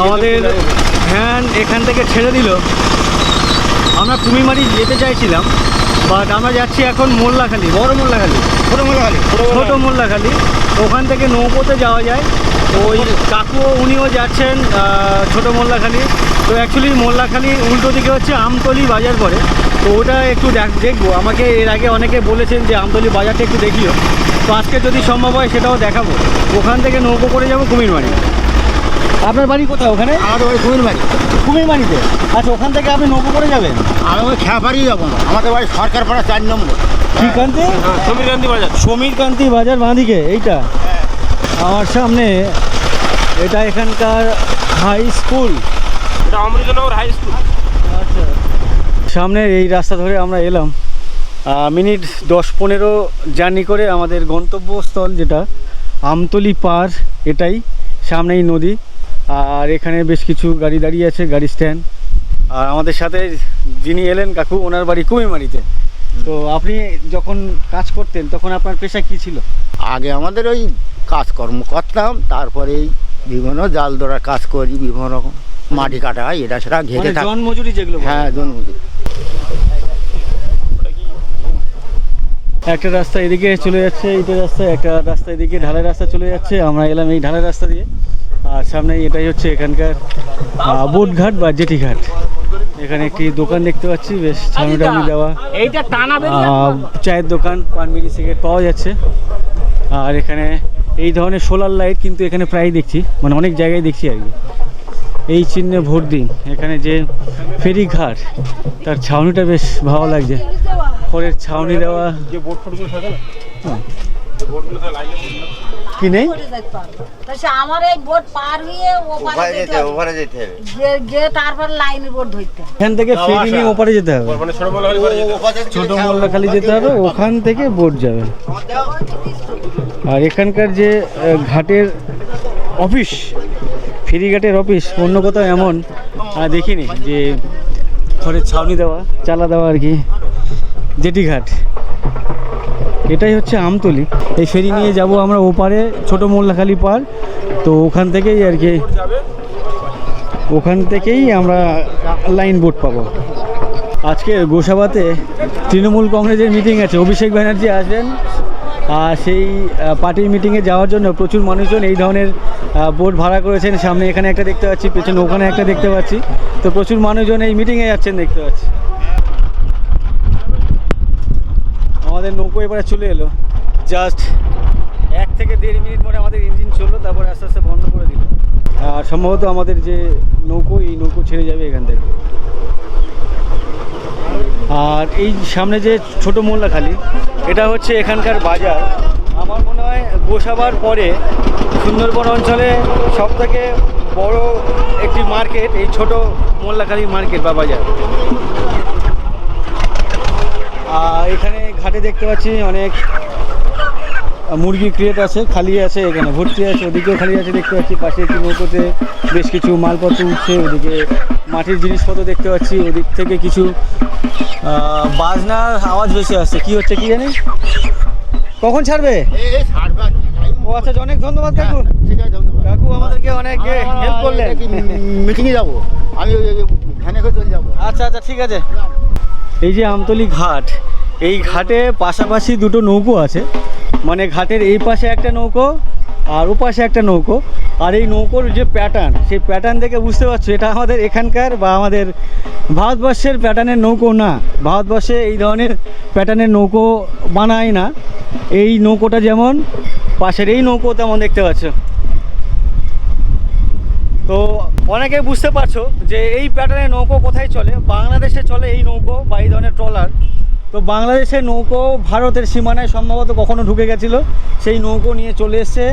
S1: আমাদের ভ্যান এখান থেকে ছেড়ে দিল, আমরা কুমিরমারি যেতে চাইছিলাম, বাট আমরা যাচ্ছি এখন মোল্লাখালি, বড় মোল্লাখালি, ছোট মোল্লাখালি। ওখান থেকে নৌকোতে যাওয়া যায়। ওই কাকু উনিও যাচ্ছেন ছোট মোল্লাখালি। তো অ্যাকচুয়ালি মোল্লাখালি উল্টো দিকে হচ্ছে আমতলি বাজার পড়ে, তো ওটা একটু দেখবো। আমাকে এর আগে অনেকে বলেছেন যে আমতলি বাজারটা একটু দেখিও, তো আজকে যদি সম্ভব হয় সেটাও দেখাবো। ওখান থেকে নৌকো করে যাবো কুমিরমারি। আপনার বাড়ি কোথায় ওখানে?
S4: আমাদের ওই কুমিরমারি,
S1: কুমিরমারিতে। আচ্ছা ওখান থেকে আপনি নৌকো করে যাবেন?
S4: আমি ওই খেয়াপাড়ি যাবো না, আমাদের বাড়ি সরকার পাড়া 4 নম্বর।
S1: শ্রীকান্তি
S3: সমীরকান্তি বাজার,
S1: সমীরকান্তি বাজার বাঁদিকে এইটা আমার সামনে, এটা এখানকার হাই স্কুল।
S3: এটা অমৃতনগর হাই স্কুল।
S1: আচ্ছা সামনে এই রাস্তা ধরে আমরা এলাম, মিনিট 10-15 জার্নি করে আমাদের গন্তব্যস্থল যেটা আমতলী পার, এটাই সামনেই নদী। আর এখানে বেশ কিছু গাড়ি দাঁড়িয়ে আছে, গাড়ি স্ট্যান্ড। আর আমাদের সাথে যিনি এলেন কাকু, ওনার বাড়ি কুমিরমারিতে। তো আপনি যখন কাজ করতেন তখন আপনার পেশা কি ছিল?
S8: আগে আমাদের ওই কাজকর্ম করতাম, তারপরে এই বিভিন্ন জাল ধরার কাজ করি, বিভিন্ন রকম মাটি কাটা হয়, এটা সেটা ঘেরে
S1: মানে
S8: থাকি।
S1: জনমজুরি যেগুলো বলে।
S8: হ্যাঁ, জন্মদিন।
S1: একটা রাস্তা এদিকে চলে যাচ্ছে, এইটা রাস্তা, একটা রাস্তা এদিকে ঢালাই রাস্তা চলে যাচ্ছে। আমরা এলাম এই ঢালাই রাস্তা দিয়ে। আর সামনে এটাই হচ্ছে এখানকার বোটঘাট বা জেটিঘাট। এখানে একটি দোকান দেখতে পাচ্ছি, বেশ ছাউনি দেওয়া, চায়ের দোকান, পান বিড়ি সিগারেট পাওয়া যাচ্ছে। আর এখানে এই ধরনের সোলার লাইট কিন্তু এখানে প্রায় দেখছি, মানে অনেক জায়গায় দেখছি আর কি। এই চিহ্নে ভোট দিন। এখানে যে ফেরিঘাট, তার ছাউনিটা বেশ ভালো লাগছে, খড়ের ছাউনি দেওয়া।
S3: যে বোট ফোটগুলো থাকে না, বোটগুলো তো লাইনে
S1: কি নেই?
S9: আমার এই বোট পার হয়ে ওপারে যেতে হবে,
S7: ওভারে যেতে হবে।
S9: যে তারপর লাইনের বোট ধরতে হবে।
S1: এখান থেকে ফেরি নিয়ে ওপারে যেতে হবে,
S3: মানে ছোট বলা হলে
S1: ছোট মোল্লাখালি যেতে হবে, ওখান থেকে বোট যাবে। আর এখানকার যে ঘাটের অফিস, ফেরিঘাটের অফিস, অন্য কোথাও এমন দেখিনি যে খড়ের ছাউনি দেওয়া, চালা দেওয়া আর কি। জেটিঘাট, এটাই হচ্ছে আমতলী। এই ফেরি নিয়ে যাব আমরা ওপারে, ছোট মোল্লাখালি পার। তো ওখান থেকেই আর কি, ওখান থেকেই আমরা লাইন বোট পাবো। আজকে গোসাবাতে তৃণমূল কংগ্রেসের মিটিং আছে, অভিষেক ব্যানার্জি আসবেন। আর সেই পার্টির মিটিংয়ে যাওয়ার জন্য প্রচুর মানুষজন এই ধরনের বোট ভাড়া করেছেন। সামনে এখানে একটা দেখতে পাচ্ছি, পেছনে ওখানে একটা দেখতে পাচ্ছি। তো প্রচুর মানুষজন এই মিটিংয়ে যাচ্ছেন দেখতে পাচ্ছি। আমাদের নৌকো এবারে চলে এলো, জাস্ট 1 থেকে 1.5 মিনিট পরে আমাদের ইঞ্জিন চললো, তারপরে আস্তে আস্তে বন্ধ করে দিল। আর সম্ভবত আমাদের যে নৌকো, এই নৌকো ছেড়ে যাবে এখান থেকে। আর এই সামনে যে ছোট মোল্লাখালি, এটা হচ্ছে এখানকার বাজার। আমার মনে হয় গোসাবার পরে সুন্দরবন অঞ্চলে সবথেকে বড় একটি মার্কেট এই ছোট মোল্লাখালি মার্কেট বা বাজার। এখানে ঘাটে দেখতে পাচ্ছি অনেক মুরগি ক্রেট আছে, খালি আছে, এখানে ভর্তি আছে, ওদিকেও খালি আছে দেখতে পাচ্ছি। পাশে একটি নৌকোতে বেশ কিছু মালপত্র উঠছে, ওদিকে মাটির জিনিসপত্র দেখতে পাচ্ছি। ওদিক থেকে কিছু বাজনার আওয়াজ বেশি আসছে, কি হচ্ছে কি জানি। কখন ছাড়বে? ও আচ্ছা, অনেক ধন্যবাদ কাকু।
S8: ঠিক আছে, ধন্যবাদ।
S1: কাকু আমাদেরকে অনেক হেল্প করলেন।
S8: মিটিংয়ে যাবো, আমি ওই ভ্যানে করে চলে যাবো।
S1: আচ্ছা আচ্ছা, ঠিক আছে। এই যে আমতলী ঘাট, এই ঘাটে পাশাপাশি দুটো নৌকো আছে, মানে ঘাটের এই পাশে একটা নৌকো আর ও পাশে একটা নৌকো। আর এই নৌকোর যে প্যাটার্ন, সেই প্যাটার্ন দেখে বুঝতে পারছো এটা আমাদের এখানকার বা আমাদের ভারতবর্ষের প্যাটার্নের নৌকো না। ভারতবর্ষে এই ধরনের প্যাটার্নের নৌকো বানায় না। এই নৌকোটা যেমন, পাশের এই নৌকো তেমন দেখতে পাচ্ছ। তো অনেকে বুঝতে পারছো যে এই প্যাটার্নের নৌকো কোথায় চলে। বাংলাদেশে চলে এই নৌকো বা এই ধরনের ট্রলার। তো বাংলাদেশের নৌকো ভারতের সীমানায় সম্ভবত কখনো ঢুকে গেছিলো, সেই নৌকো নিয়ে চলে এসছে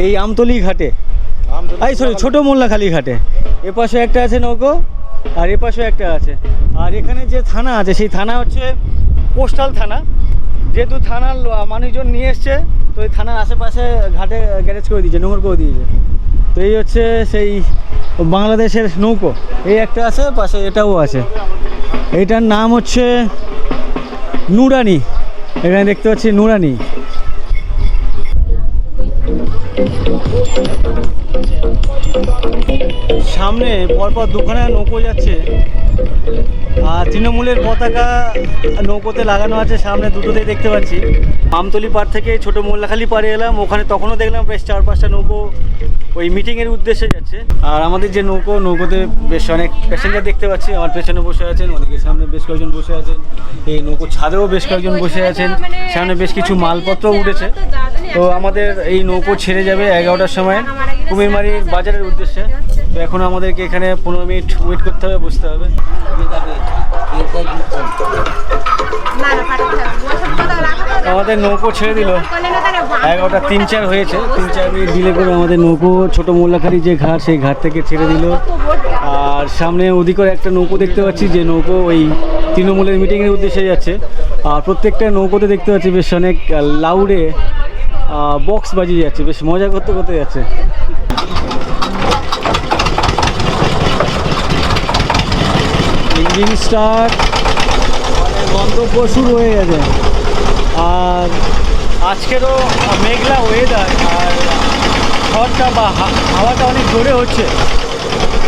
S1: এই আমতলী ঘাটে, ছোট মোল্লাখালি ঘাটে। এপাশে একটা আছে নৌকো আর এপাশে একটা আছে। আর এখানে যে থানা আছে, সেই থানা হচ্ছে কোস্টাল থানা। যেহেতু থানার মানুষজন নিয়ে এসছে, তো এই থানার আশেপাশে ঘাটে গ্যারেজ করে দিয়েছে, নোংর করে দিয়েছে। তো এই হচ্ছে সেই বাংলাদেশের নৌকো। এই একটা আছে, পাশে এটাও আছে। এইটার নাম হচ্ছে নুরানি। এখানে দেখতে পাচ্ছি নুরানি। সামনে পরপর দুখানা নৌকো যাচ্ছে, আর তৃণমূলের পতাকা নৌকোতে লাগানো আছে, সামনে দুটোতেই দেখতে পাচ্ছি। আমতলী পাড় থেকে ছোট মোল্লাখালি পাড়ে এলাম, ওখানে তখনও দেখলাম বেশ 4-5টা নৌকো ওই মিটিংয়ের উদ্দেশ্যে যাচ্ছে। আর আমাদের যে নৌকোতে বেশ অনেক প্যাসেঞ্জার দেখতে পাচ্ছি। আমার পেছনে বসে আছেন, ওদিকে সামনে বেশ কয়েকজন বসে আছেন, এই নৌকো ছাদেও বেশ কয়েকজন বসে আছেন, সামনে বেশ কিছু মালপত্র উঠেছে। তো আমাদের এই নৌকো ছেড়ে যাবে 11টার সময় কুমিরমারির বাজারের উদ্দেশ্যে। তো এখন আমাদেরকে এখানে 15 মিনিট ওয়েট করতে হবে, বসতে হবে। আমাদের নৌকো ছেড়ে দিল, 11টা 3-4 হয়েছে। 3-4 মিনিট ডিলে করে আমাদের নৌকো ছোট মোল্লাখালি যে ঘাট, সেই ঘাট থেকে ছেড়ে দিল। আর আর সামনে ওদিকে একটা নৌকো দেখতে পাচ্ছি, যে নৌকো ওই তৃণমূলের মিটিংয়ের উদ্দেশ্যে যাচ্ছে। আর প্রত্যেকটা নৌকোতে দেখতে পাচ্ছি বেশ অনেক লাউডে বক্স বাজিয়ে যাচ্ছে, বেশ মজা করতে করতে যাচ্ছে। ইঞ্জিন স্টার্ট, মানে গন্তব্য শুরু হয়ে গেছে। আর আজকেরও মেঘলা ওয়েদার, আর ঝড়টা বা হাওয়াটা অনেক জোরে হচ্ছে।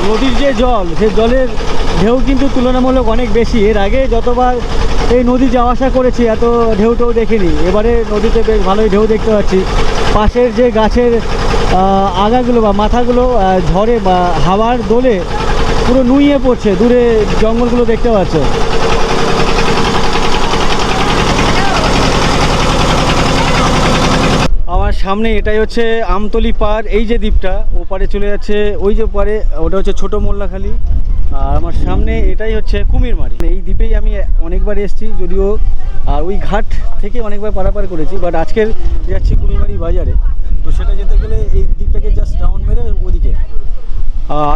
S1: নদীর যে জল, সে জলের ঢেউ কিন্তু তুলনামূলক অনেক বেশি। এর আগে যতবার এই নদী যাওয়া আসা করেছি এত ঢেউ টেউ দেখিনি। এবারে নদীতে বেশ ভালোই ঢেউ দেখতে পাচ্ছি। পাশের যে গাছের আগাগুলো বা মাথাগুলো ঝড়ে বা হাওয়ার দোলে পুরো নুইয়ে পড়ছে, দূরে জঙ্গলগুলো দেখতে পাচ্ছ। আমার সামনে এটাই হচ্ছে আমতলি পার, এই যে দ্বীপটা ওপারে চলে যাচ্ছে, ওই যে পারে ওটা হচ্ছে ছোটো মোল্লাখালী। আর আমার সামনে এটাই হচ্ছে কুমিরমারি। এই দ্বীপেই আমি অনেকবার এসেছি যদিও, আর ওই ঘাট থেকে অনেকবার পারাপার করেছি, বাট আজকের যাচ্ছি কুমিরমারি বাজারে। তো সেটা যেতে গেলে এই দ্বীপটাকে জাস্ট রাউন্ড মেরে ওদিকে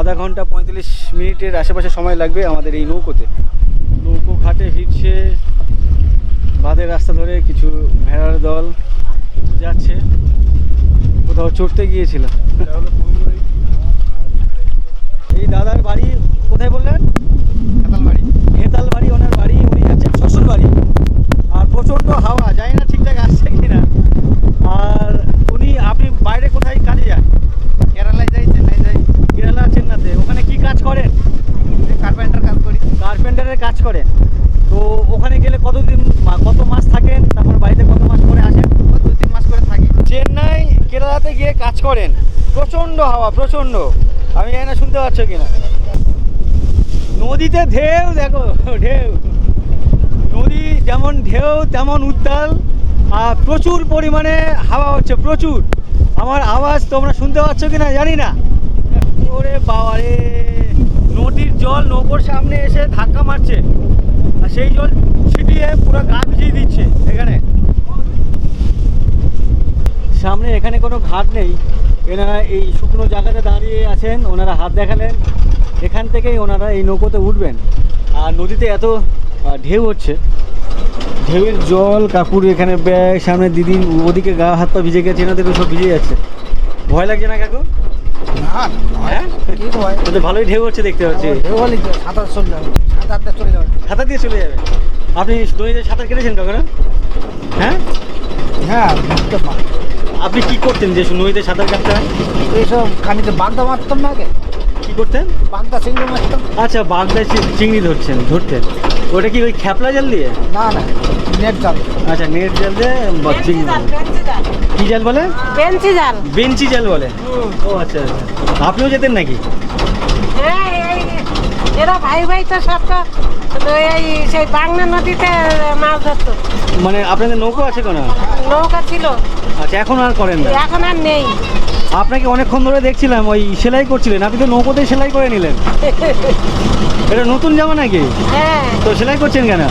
S1: আধা ঘন্টা 45 মিনিটের আশেপাশে সময় লাগবে আমাদের এই নৌকোতে। নৌকো ঘাটে ফিরছে, বাঁধের রাস্তা ধরে কিছু ভেড়ার দল যাচ্ছে, কোথাও চড়তে গিয়েছিল। এই দাদার বাড়ি কোথায় বললেন? হেতালবাড়ি। হেতালবাড়ি ওনার বাড়ি, উনি যাচ্ছেন শ্বশুর বাড়ি। আর প্রচণ্ড হাওয়া, জানি না ঠিকঠাক আসছে কিনা। আর আপনি বাইরে কোথায় কাজে যান?
S6: কেরালায় যাই, চেন্নাই যাই।
S1: কেরালা চেন্নাইতে, ওখানে কি কাজ করেন?
S6: কার্পেন্টার কাজ করি।
S1: কার্পেন্টারের কাজ করেন। তো ওখানে গেলে কতদিন বা কত মাস থাকেন, তারপর বাড়িতে কত মাস পরে আসেন?
S6: 2-3 মাস করে থাকি।
S1: চেন্নাই কেরালাতে গিয়ে কাজ করেন, প্রচণ্ড হাওয়া, প্রচণ্ড। আমি জানি না শুনতে পাচ্ছ কিনা। নদীতে ঢেউ দেখো, ঢেউ। নদী যেমন ঢেউ তেমন উত্তাল, আর প্রচুর পরিমাণে হাওয়া হচ্ছে, প্রচুর। আমার আওয়াজ তোমরা শুনতে পাচ্ছ কিনা জানি না। ওরে বাবা রে, নদীর জল নৌকোর সামনে এসে ধাক্কা মারছে, আর সেই জল ছিটিয়ে পুরো গা ভিজিয়ে দিচ্ছে। এখানে সামনে এখানে কোনো ঘাট নেই, এনারা এই শুকনো জায়গাতে দাঁড়িয়ে আছেন, ওনারা হাত দেখালেন। এখান থেকেই ওনারা এই নৌকোতে উঠবেন। আর নদীতে এত ঢেউ হচ্ছে, ঢেউয়ের জল, কাকুর এখানে ব্যাগ, সামনে দিদি ওদিকে গা হাত পা ভিজে গেছে, এনাদের সব ভিজে যাচ্ছে। ভয় লাগছে না কাকু? হ্যাঁ, তো ভালোই ঢেউ হচ্ছে দেখতে পাচ্ছি।
S4: সাঁতার চলে যাবে,
S1: সাঁতার দিয়ে চলে যাবে। আপনি নদীতে সাঁতার কেটেছেন কখনো? হ্যাঁ
S4: হ্যাঁ।
S1: আপনি কি করতেন যে নদীতে সাঁতার কাটতে হয়?
S4: এইসব খানিতে বাগদা মারতাম না আগে।
S1: কি করতেন?
S4: বাগদা চিংড়ি মারতাম।
S1: আচ্ছা, বাগদা চিংড়ি ধরতেন। ওটা কি ওই খ্যাপলা জাল দিয়ে?
S4: না না, নেট জাল।
S1: আচ্ছা, নেট জাল দিয়ে চিংড়ি। কি জাল বলে?
S5: বেঞ্চি জাল।
S1: বেঞ্চি জাল বলে। ও আচ্ছা, আপনিও যেতেন নাকি?
S5: এরা ভাই ভাই তো সব তো এই সেই বাংলা নদীতে মাছ ধরতো।
S1: মানে আপনাদের নৌকো আছে কোনো?
S5: নৌকা ছিল।
S1: আচ্ছা, এখন আর করেন না?
S5: এখন আর নেই।
S1: আপনাকে অনেকক্ষণ ধরে দেখছিলাম ওই সেলাই করছিলেন, আপনি তো নৌকোতেই সেলাই করে নিলেন। এটা নতুন জামা নাকি?
S5: হ্যাঁ।
S1: তো সেলাই করছেন কেন?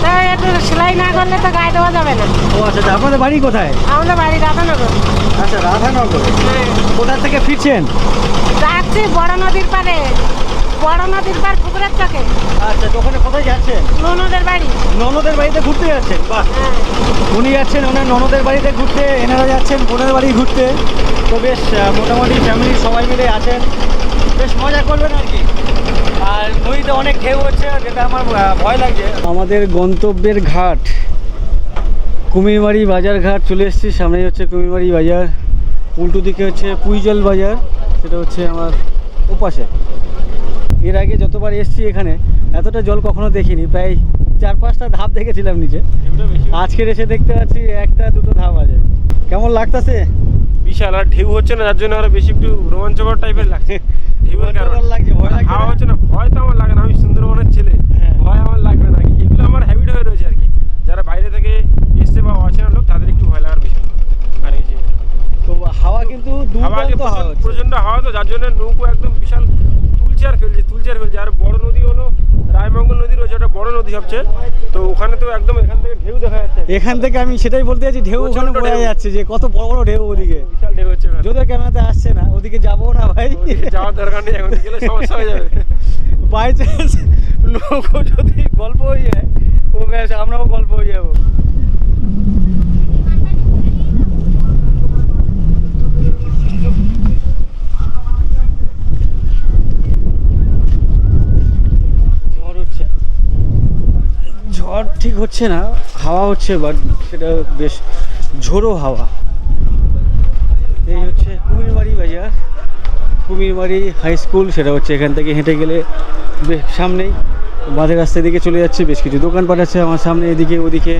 S5: তা একটু সেলাই না করলে তো গায়ে দেওয়া যাবে না।
S1: ও আচ্ছা, আপনাদের বাড়ি কোথায়?
S5: আমাদের বাড়ি রাধানগর।
S1: আচ্ছা, রাধানগর। কোথা থেকে ফিরছেন?
S5: যাচ্ছি বড় নদীর পারে, বড় নদীর পার পুকুরের চকে।
S1: আচ্ছা, তো ওখানে কোথায় যাচ্ছেন?
S5: ননদের বাড়ি।
S1: ননদের বাড়িতে ঘুরতে যাচ্ছেন? বাহ।
S5: হ্যাঁ।
S1: উনি যাচ্ছেন ওনার ননদের বাড়িতে ঘুরতে, এনারা যাচ্ছেন বোনের বাড়ি ঘুরতে। তো বেশ মোটামুটি ফ্যামিলির সবাই মিলে আছেন, বেশ মজা করবেন আর কি। আর নদীতে অনেক ঢেউ হচ্ছে, যেটা আমার ভয় লাগছে। আমাদের গন্তব্যের ঘাট কুমিরমারি বাজার ঘাট চলে এসেছি। সামনেই হচ্ছে কুমিরমারি বাজার, উল্টো দিকে হচ্ছে পুইজল বাজার, সেটা হচ্ছে আমার ওপাশে। এর আগে যতবার এসেছি এখানে এতটা জল কখনো দেখিনি, প্রায় 4-5টা ধাপ দেখেছিলাম নিচে। আজকের এসে দেখতে পাচ্ছি 1-2 ধাপ আছে। কেমন লাগতেছে?
S3: বিশাল, আর ঢেউ হচ্ছে না, যার জন্য আরো বেশি একটু রোমাঞ্চকর টাইপের লাগছে। ঢেউয়ের কারণে
S1: লাগছে, ভয় লাগছে?
S3: হাওয়া হচ্ছে না, ভয় তো আমার লাগে না, আমি সুন্দরবনের ছেলে, ভয় আমার লাগবে না। এগুলো আমার হ্যাবিট হয়ে রয়েছে আর কি। যারা বাইরে থেকে এসছে বা অচেনা লোক, তাদের একটু ভয় লাগার বিষয় আর কিছু।
S1: তো হাওয়া কিন্তু
S3: প্রচন্ড হাওয়া, তো যার জন্য নৌকো একদম বিশাল তুলচার ফেলছে। আর বড় নদী হলো রায়মঙ্গল নদী রয়েছে, ওটা বড় নদী সবচেয়ে। তো ওখানে তো একদম এখান থেকে ঢেউ দেখা যাচ্ছে।
S1: এখান থেকে আমি সেটাই বলতে যাচ্ছি, ঢেউ ওখানে বোঝা যাচ্ছে যে কত বড় বড় ঢেউ ওদিকে।
S3: বিশাল ঢেউ হচ্ছে,
S1: যদিও ক্যামেরাতে আসছে না। ওদিকে যাবো না ভাই,
S3: যাওয়ার দরকার নেই, এখন গেলে সমস্যা হয়ে যাবে।
S1: বাই চান্স নৌকো যদি গল্প হয়ে যায় তো ব্যাস আমরাও গল্প হয়ে যাবো। ঝড় হচ্ছে, ঝড় ঠিক হচ্ছে না, হাওয়া হচ্ছে, বাট সেটা বেশ ঝোড়ো হাওয়া। এই হচ্ছে কুমিরবাড়ি বাজার, কুমিরবাড়ি হাই স্কুল, সেটা হচ্ছে এখান থেকে হেঁটে গেলে বেশ সামনেই বাঁধের রাস্তার দিকে চলে যাচ্ছে। বেশ কিছু দোকানপাট আছে আমার সামনে, এদিকে ওদিকে,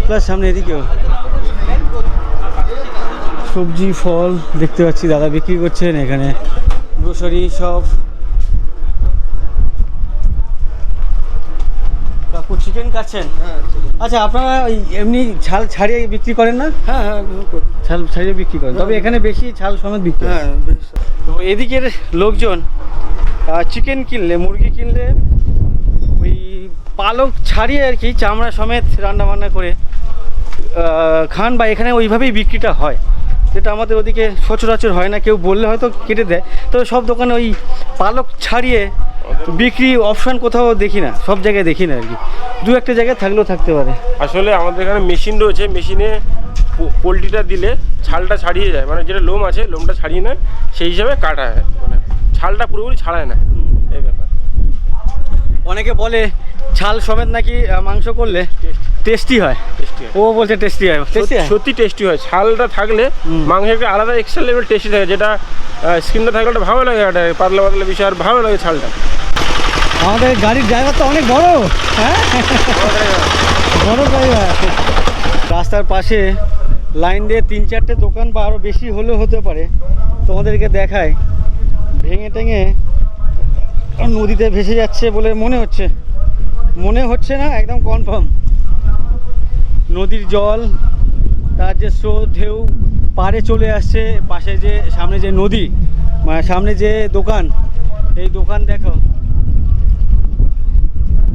S1: প্লাস সামনে এদিকেও সবজি ফল দেখতে পাচ্ছি দাদা বিক্রি করছেন এখানে, গ্রোসারি সব। কাকু চিকেন কাটছেন? আচ্ছা, আপনারা ওই এমনি ছাল ছাড়িয়ে বিক্রি করেন না?
S4: হ্যাঁ হ্যাঁ
S1: ছাল ছাড়িয়ে বিক্রি করেন, তবে এখানে বেশি ছাল সমেত বিক্রি হয়।
S4: হ্যাঁ
S1: তো এদিকের লোকজন চিকেন কিনলে, মুরগি কিনলে ওই পালক ছাড়িয়ে আর কি চামড়া সমেত রান্নাবান্না করে খান, বা এখানে ওইভাবেই বিক্রিটা হয়, যেটা আমাদের ওদিকে সচরাচর হয় না। কেউ বললে হয়তো কেটে দেয়, তবে সব দোকানে ওই পালক ছাড়িয়ে বিক্রি অপশন কোথাও দেখি না, সব জায়গায় দেখি না আর কি, দু একটা জায়গায় থাকলেও থাকতে পারে।
S3: আসলে আমাদের এখানে মেশিন রয়েছে, মেশিনে পোলট্রিটা দিলে ছালটা ছাড়িয়ে যায়, মানে যেটা লোম আছে লোমটা ছাড়িয়ে নেয়, সেই হিসাবে কাটা হয়, মানে ছালটা পুরোপুরি ছাড়ায় না, এই ব্যাপার।
S1: অনেকে বলে ছাল সমেত নাকি মাংস করলে টেস্টি হয়, ও বলছে টেস্টি হয়, টেস্টি হয়,
S3: সত্যি টেস্টি হয়। ছালটা থাকলে মাংসের একটা আলাদা এক্সট্রা লেভেল টেস্টি থাকে, যেটা স্কিনটা থাকলে ওটা ভালো লাগে, একটা পাতলা পাতলা বিষয় আর ভালো লাগে ছালটা।
S1: আমাদের গাড়ির ড্রাইভার তো অনেক বড়, হ্যাঁ বড় ড্রাইভার। রাস্তার পাশে লাইন দিয়ে 3-4টে দোকান বা আরও বেশি হলেও হতে পারে, তোমাদেরকে দেখায়, ভেঙে টেঙে নদীতে ভেসে যাচ্ছে বলে মনে হচ্ছে না, একদম কনফার্ম। নদীর জল, তার যে স্রোত ঢেউ পাড়ে চলে আসছে, পাশে যে সামনে যে নদী, মানে সামনে যে দোকান, এই দোকান দেখো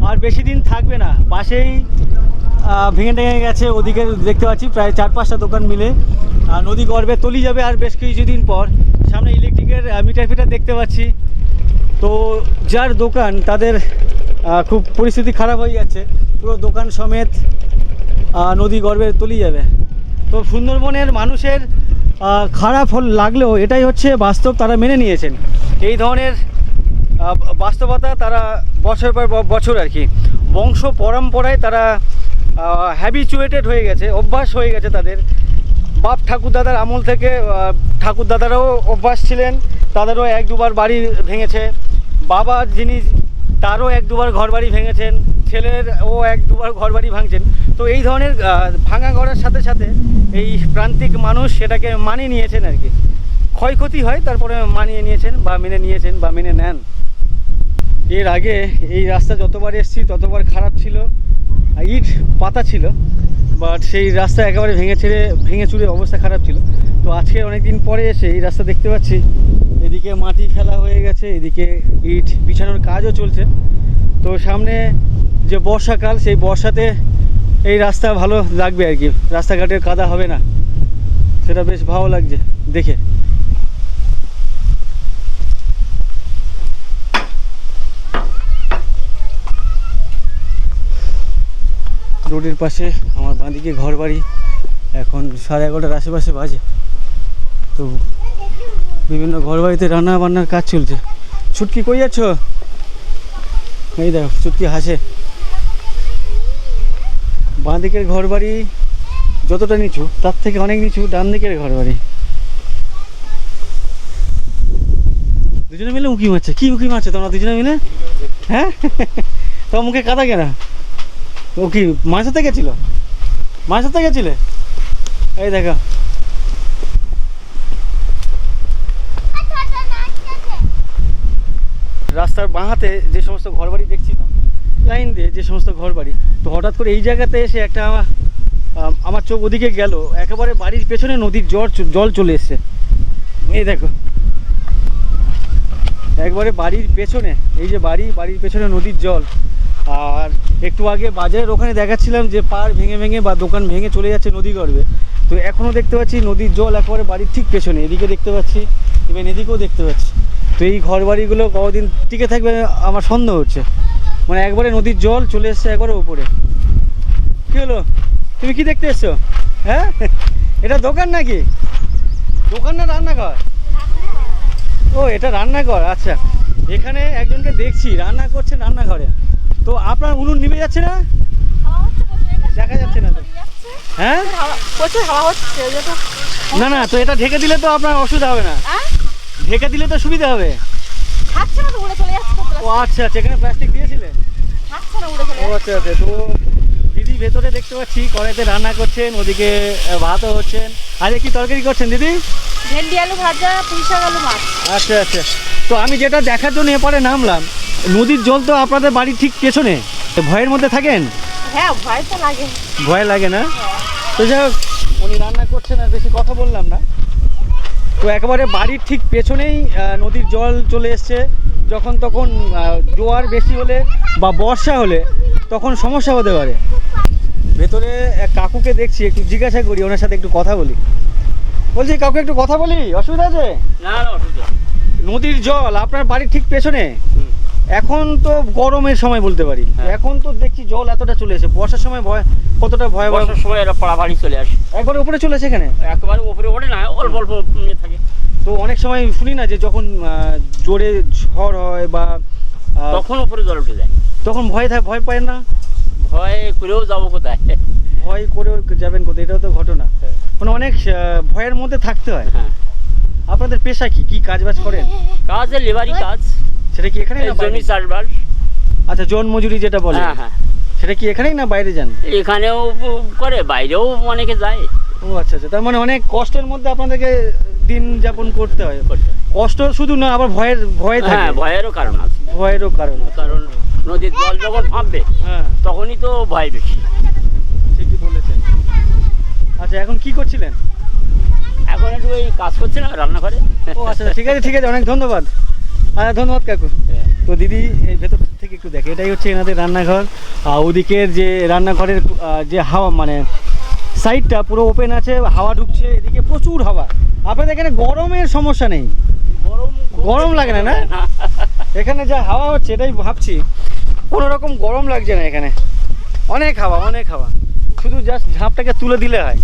S1: আর বেশি দিন থাকবে না, পাশেই ভেঙে টেঙে গেছে। ওদিকে দেখতে পাচ্ছি প্রায় 4-5টা দোকান মিলে নদী গর্ভে তলিয়ে যাবে আর বেশ কিছুদিন পর। সামনে ইলেকট্রিকের মিটার ফিটার দেখতে পাচ্ছি। তো যার দোকান তাদের খুব পরিস্থিতি খারাপ হয়ে যাচ্ছে, পুরো দোকান সমেত নদী গর্ভে তলিয়ে যাবে। তো সুন্দরবনের মানুষের খারাপ লাগলেও এটাই হচ্ছে বাস্তব, তারা মেনে নিয়েছেন এই ধরনের বাস্তবতা। তারা বছর পর বছর আর কি বংশ পরম্পরায় তারা হ্যাবিচুয়েটেড হয়ে গেছে, অভ্যাস হয়ে গেছে তাদের। বাপ ঠাকুরদাদার আমল থেকে ঠাকুরদাদারাও অভ্যাস ছিলেন, তাদেরও 1-2বার বাড়ি ভেঙেছে। বাবা যিনি, তারও 1-2বার ঘর বাড়ি ভেঙেছেন, ছেলের ও 1-2বার ঘর বাড়ি ভাঙছেন। তো এই ধরনের ভাঙা ঘরের সাথে সাথে এই প্রান্তিক মানুষ সেটাকে মানিয়ে নিয়েছেন আর কি। ক্ষয়ক্ষতি হয়, তারপরে মানিয়ে নিয়েছেন বা মেনে নিয়েছেন বা মেনে নেন। এর আগে এই রাস্তা যতবার এসেছি ততবার খারাপ ছিল, ইট পাতা ছিল, বাট সেই রাস্তা একেবারে ভেঙে চুরে অবস্থা খারাপ ছিল। তো আজকে অনেক দিন পরে এসে এই রাস্তা দেখতে পাচ্ছি, এদিকে মাটি ফেলা হয়ে গেছে, এদিকে ইট বিছানোর কাজও চলছে। তো সামনে যে বর্ষাকাল, সেই বর্ষাতে এই রাস্তা ভালো লাগবে আর কি, রাস্তাঘাটের কাদা হবে না, সেটা বেশ ভালো লাগছে দেখে। রোডের পাশে আমার বাঁদিকে ঘর বাড়ি, এখন 11:30টার আশেপাশে বাজে। তো বিভিন্ন ঘর বাড়িতে রান্না বান্নার কাজ চলছে। ছুটকি কই যাচ্ছ? এই দেখো ছুটকি হাসে। বাঁদিকের ঘর বাড়ি যতটা নিচু, তার থেকে অনেক নিচু ডান দিকের ঘর বাড়ি। দুজনে মিলে উঁকি মারছে। কি উঁকি মারছে তোমরা দুজনে মিলে? হ্যাঁ, তোমার মুখে কাদা কেন? ও কি মাছ ধরতে গেছিল? মাছ ধরতে গেছিলে? এই দেখো রাস্তার বাঁহাতে যে সমস্ত ঘরবাড়ি দেখছিলাম, লাইন দিয়ে যে সমস্ত ঘরবাড়ি, তো হঠাৎ করে এই জায়গাতে এসে একটা আমার চোখ ওদিকে গেল, একেবারে বাড়ির পেছনে নদীর জল চলে এসছে। এই দেখো একবারে বাড়ির পেছনে, এই যে বাড়ির পেছনে নদীর জল। আর একটু আগে বাজারের ওখানে দেখাচ্ছিলাম যে পাড় ভেঙে ভেঙে বা দোকান ভেঙে চলে যাচ্ছে নদী গর্ভে। তো এখনও দেখতে পাচ্ছি নদীর জল একেবারে বাড়ির ঠিক পেছনে, এদিকে দেখতে পাচ্ছি এবং এদিকেও দেখতে পাচ্ছি। তো এই ঘর বাড়িগুলো কতদিন টিকে থাকবে আমার সন্দেহ হচ্ছে, মানে একবারে নদীর জল চলে এসছে একবারে উপরে। কী হলো, তুমি কি দেখতে এসছো? হ্যাঁ, এটা দোকান নাকি? দোকান না রান্নাঘর? ও এটা রান্নাঘর, আচ্ছা। এখানে একজনকে দেখছি রান্না করছেন রান্নাঘরে। তো আপনার উনুন নিভে যাচ্ছে না? দেখা যাচ্ছে না তো। হ্যাঁ
S2: প্রচুর হাওয়া হচ্ছে।
S1: না না, তো এটা ঢেকে দিলে তো আপনার অসুবিধা হবে না, ঢেকে দিলে তো সুবিধা হবে।
S2: থাকছে না তো, উড়ে চলে যাচ্ছে।
S1: ও আচ্ছা আচ্ছা, এখানে প্লাস্টিক দিয়েছিলেন?
S2: থাকছে না, উড়ে চলে
S1: ও আচ্ছা আচ্ছা। তো দিদি ভেতরে দেখতে পাচ্ছি কড়াইতে রান্না করছেন, ওদিকে ভাতও হচ্ছেন। আরে কি তরকারি করছেন দিদি?
S2: ভেন্ডি আলু ভাজা, পুঁই শাক আলু মাছ।
S1: আচ্ছা আচ্ছা। তো আমি যেটা দেখার জন্য এপারে নামলাম, নদীর জল তো আপনাদের বাড়ির ঠিক পেছনে, ভয়ের মধ্যে থাকেন?
S2: হ্যাঁ, ভয় তো লাগে।
S1: ভয় লাগে না? তো যাই হোক, উনি রান্না করছেন আর বেশি কথা বললাম না। তো একেবারে বাড়ির ঠিক পেছনেই নদীর জল চলে এসছে। যখন তখন জোয়ার বেশি হলে বা বর্ষা হলে তখন সমস্যা হতে পারে। ভেতরে এক কাকুকে দেখছি, একটু জিজ্ঞাসা করি, ওনার সাথে একটু কথা বলি। বলছি কাকু একটু কথা বলি, অসুবিধা আছে?
S7: না না অসুবিধা।
S1: নদীর জল আপনার বাড়ির ঠিক পেছনে, এখন তো গরমের সময় বলতে পারি, এখন তো দেখছি জল এতটা চলে এসে, বর্ষার সময় ভয় কতটা ভয়?
S7: বর্ষার সময় এরা পাড়াপাড়ি চলে আসে,
S1: একবার উপরে চলে এসে এখানে
S7: একেবারে উপরে ওঠে না, অল্প অল্প থাকে।
S1: তো অনেক সময় শুনি না যে যখন জোরে ঝড় হয় বা
S7: তখন উপরে জল উঠে যায়,
S1: তখন ভয় পায় না?
S7: ভয় করেও যাবো কোথায়?
S1: ভয় করেও যাবেন কোথায়, এটাও তো ঘটনা। মানে অনেক ভয়ের মধ্যে থাকতে হয়।
S7: হ্যাঁ।
S1: আপনাদের পেশা কি, কি কাজ বাজ করেন?
S7: কাজ লেবারি কাজ।
S1: সেটা কি এখানে?
S7: জমি চাষবাস।
S1: আচ্ছা, জন মজুরি যেটা বলে,
S7: হ্যাঁ হ্যাঁ।
S1: সেটা কি এখানেই না বাইরে যান?
S7: এখানেও করে, বাইরেও অনেকে যায়।
S1: ও আচ্ছা আচ্ছা। তার মানে অনেক কষ্টের মধ্যে আপনাদেরকে দিন যাপন করতে হয়। কষ্ট শুধু না, আবার ভয় থাকে।
S7: হ্যাঁ, ভয়েরও কারণ আছে।
S1: ভয়েরও কারণ আছে।
S7: কারণ নদীর জল যখন ফাঁপবে
S1: হ্যাঁ,
S7: তখনই তো ভয় বেশি।
S1: ঠিকই বলেছেন। আচ্ছা, এখন কি করছিলেন?
S7: এখন একটু ওই কাজ করছে না রান্নাঘরে।
S1: ও আচ্ছা, ঠিক আছে ঠিক আছে, অনেক ধন্যবাদ। ধন্যবাদ কাকু। তো দিদি এই ভেতর থেকে একটু দেখে, এটাই হচ্ছে এনাদের রান্নাঘর। ওদিকের যে রান্নাঘরের যে হাওয়া, মানে সাইডটা পুরো ওপেন আছে, হাওয়া ঢুকছে, এদিকে প্রচুর হাওয়া। আপনাদের এখানে গরমের সমস্যা নেই? গরম লাগে না? না, এখানে যা হাওয়া হচ্ছে এটাই ভাবছি, কোনো রকম গরম লাগছে না এখানে। অনেক হাওয়া, অনেক হাওয়া, শুধু জাস্ট ঝাঁপটাকে তুলে দিলে হয়।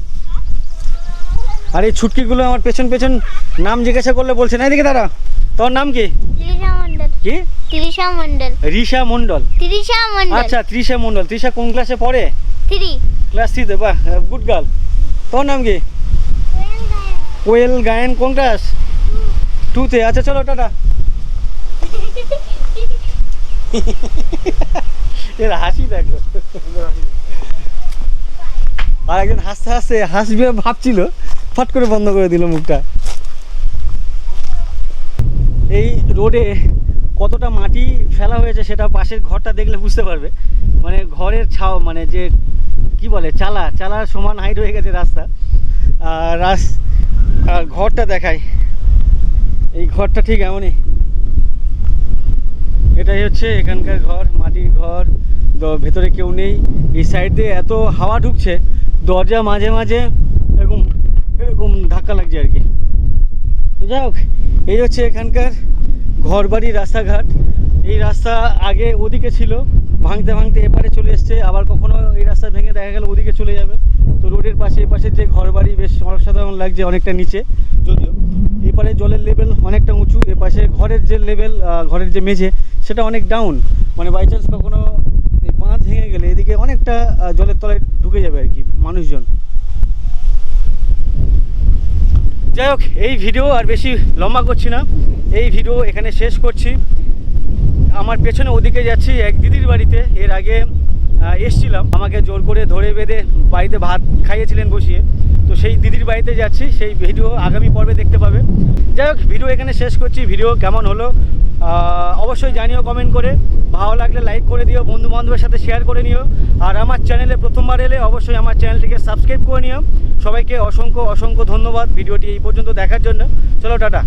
S1: আর এই ছুটকিগুলো আমার পেছন পেছন নাম জিজ্ঞাসা করলে বলছে না, এদিকে দাঁড়া, তোর নাম কি?
S2: তৃষা মণ্ডল।
S1: কি?
S2: তৃষা মণ্ডল।
S1: রিশা মণ্ডল?
S2: তৃষা মণ্ডল।
S1: আচ্ছা, তৃষা মণ্ডল। তৃষা কোন ক্লাসে পড়ে?
S2: 3
S1: ক্লাস 3-তে। বাহ, গুড গার্ল। তোর নাম কি? কোয়েল গায়েন। কোন ক্লাস? 2-তে। আচ্ছা চলো, টাটা। এর হাসি দেখো। আর একজন হাসতে হাসতে হাসবে ভাবছিল, ফট করে বন্ধ করে দিল মুখটা। এই রোডে কতটা মাটি ফেলা হয়েছে সেটা পাশের ঘরটা দেখলে বুঝতে পারবে। মানে ঘরের ছাও, মানে যে কি বলে, চালার সমান হাইট হয়ে গেছে রাস্তা। আর ঘরটা দেখাই, এই ঘরটা ঠিক এমনই। এটাই হচ্ছে এখানকার ঘর, মাটির ঘর। ভেতরে কেউ নেই। এই সাইড দিয়ে এত হাওয়া ঢুকছে, দরজা মাঝে মাঝে এরকম ধাক্কা লাগছে আর কি। যাই হোক, এই হচ্ছে এখানকার ঘর বাড়ি, রাস্তাঘাট। এই রাস্তা আগে ওদিকে ছিল, ভাঙতে ভাঙতে এপারে চলে এসছে, আবার কখনো এই রাস্তা ভেঙে দেখা গেল ওদিকে চলে যাবে। তো রোডের পাশে এপাশে যে ঘর বাড়ি বেশ অসাধারণ লাগছে, অনেকটা নিচে, যদিও এপারে জলের লেভেল অনেকটা উঁচু, এপাশে ঘরের যে লেভেল, ঘরের যে মেঝে সেটা অনেক ডাউন। মানে বাই চান্স কখনো এই বাঁধ ভেঙে গেলে এদিকে অনেকটা জলের তলায় ঢুকে যাবে আর কি মানুষজন। যাই হোক, এই ভিডিও আর বেশি লম্বা করছি না, এই ভিডিও এখানে শেষ করছি। আমার পেছনে ওদিকে যাচ্ছি এক দিদির বাড়িতে। এর আগে এসছিলাম, আমাকে জোর করে ধরে বেঁধে বাড়িতে ভাত খাইয়েছিলেন বসিয়ে। তো সেই দিদির বাড়িতে যাচ্ছি, সেই ভিডিও আগামী পর্বে দেখতে পাবে। যাই হোক, ভিডিও এখানে শেষ করছি। ভিডিও কেমন হলো অবশ্যই জানিও কমেন্ট করে। ভালো লাগলে লাইক করে দিও, বন্ধু বান্ধবের সাথে শেয়ার করে নিও। আর আমার চ্যানেলে প্রথমবার এলে অবশ্যই আমার চ্যানেলটিকে সাবস্ক্রাইব করে নিও। সবাইকে অসংখ্য অসংখ্য ধন্যবাদ ভিডিওটি এই পর্যন্ত দেখার জন্য। চলো, টাটা।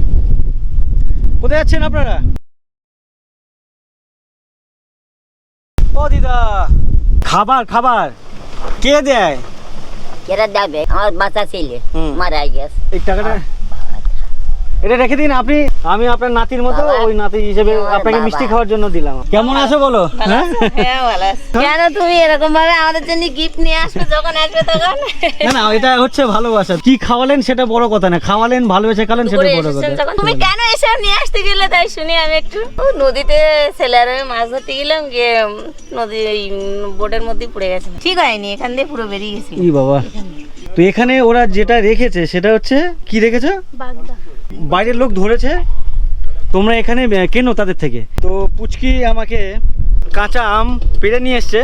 S1: কোথায় যাচ্ছেন আপনারা? ও দিদা, খাবার খাবার কে দেয়?
S9: এরা যাবে আমার বাচ্চা ছেলে
S1: হুম।
S9: মারা গেছে।
S1: এই টাকাটা এটা রেখে দিন আপনি, আমি আপনার নাতির মতো ওই নাতি হিসেবে আপনাকে মিষ্টি খাওয়ার জন্য দিলাম। কেমন আছো বলো? হ্যাঁ
S9: কেন তুমি এরকম ভাবে আমাদের জন্য গিফট নিয়ে আসবে যখন আসবে তখন?
S1: না না, এটা হচ্ছে ভালোবাসা। কি খাওয়ালেন সেটা বড় কথা না, খাওয়ালেন ভালোবেসে খাওয়ালেন সেটা বড় কথা।
S9: তুমি কেন এসব নিয়ে আসতে গেলে তাই শুনি আমি একটু। ও নদীতে ছেলেরা মাছ ধরতে গেলাম, গিয়ে নদী ওই বোটের মধ্যে পড়ে গেছে, ঠিক হয়নি, এখান দিয়ে পুরো বেরিয়ে গেছি।
S1: ই বাবা, তো এখানে ওরা যেটা রেখেছে সেটা হচ্ছে কি রেখেছে? বাইরের লোক ধরেছে, তোমরা এখানে কেনো তাদের থেকে। তো পুচকি আমাকে কাঁচা আম পেড়ে নিয়ে এসছে।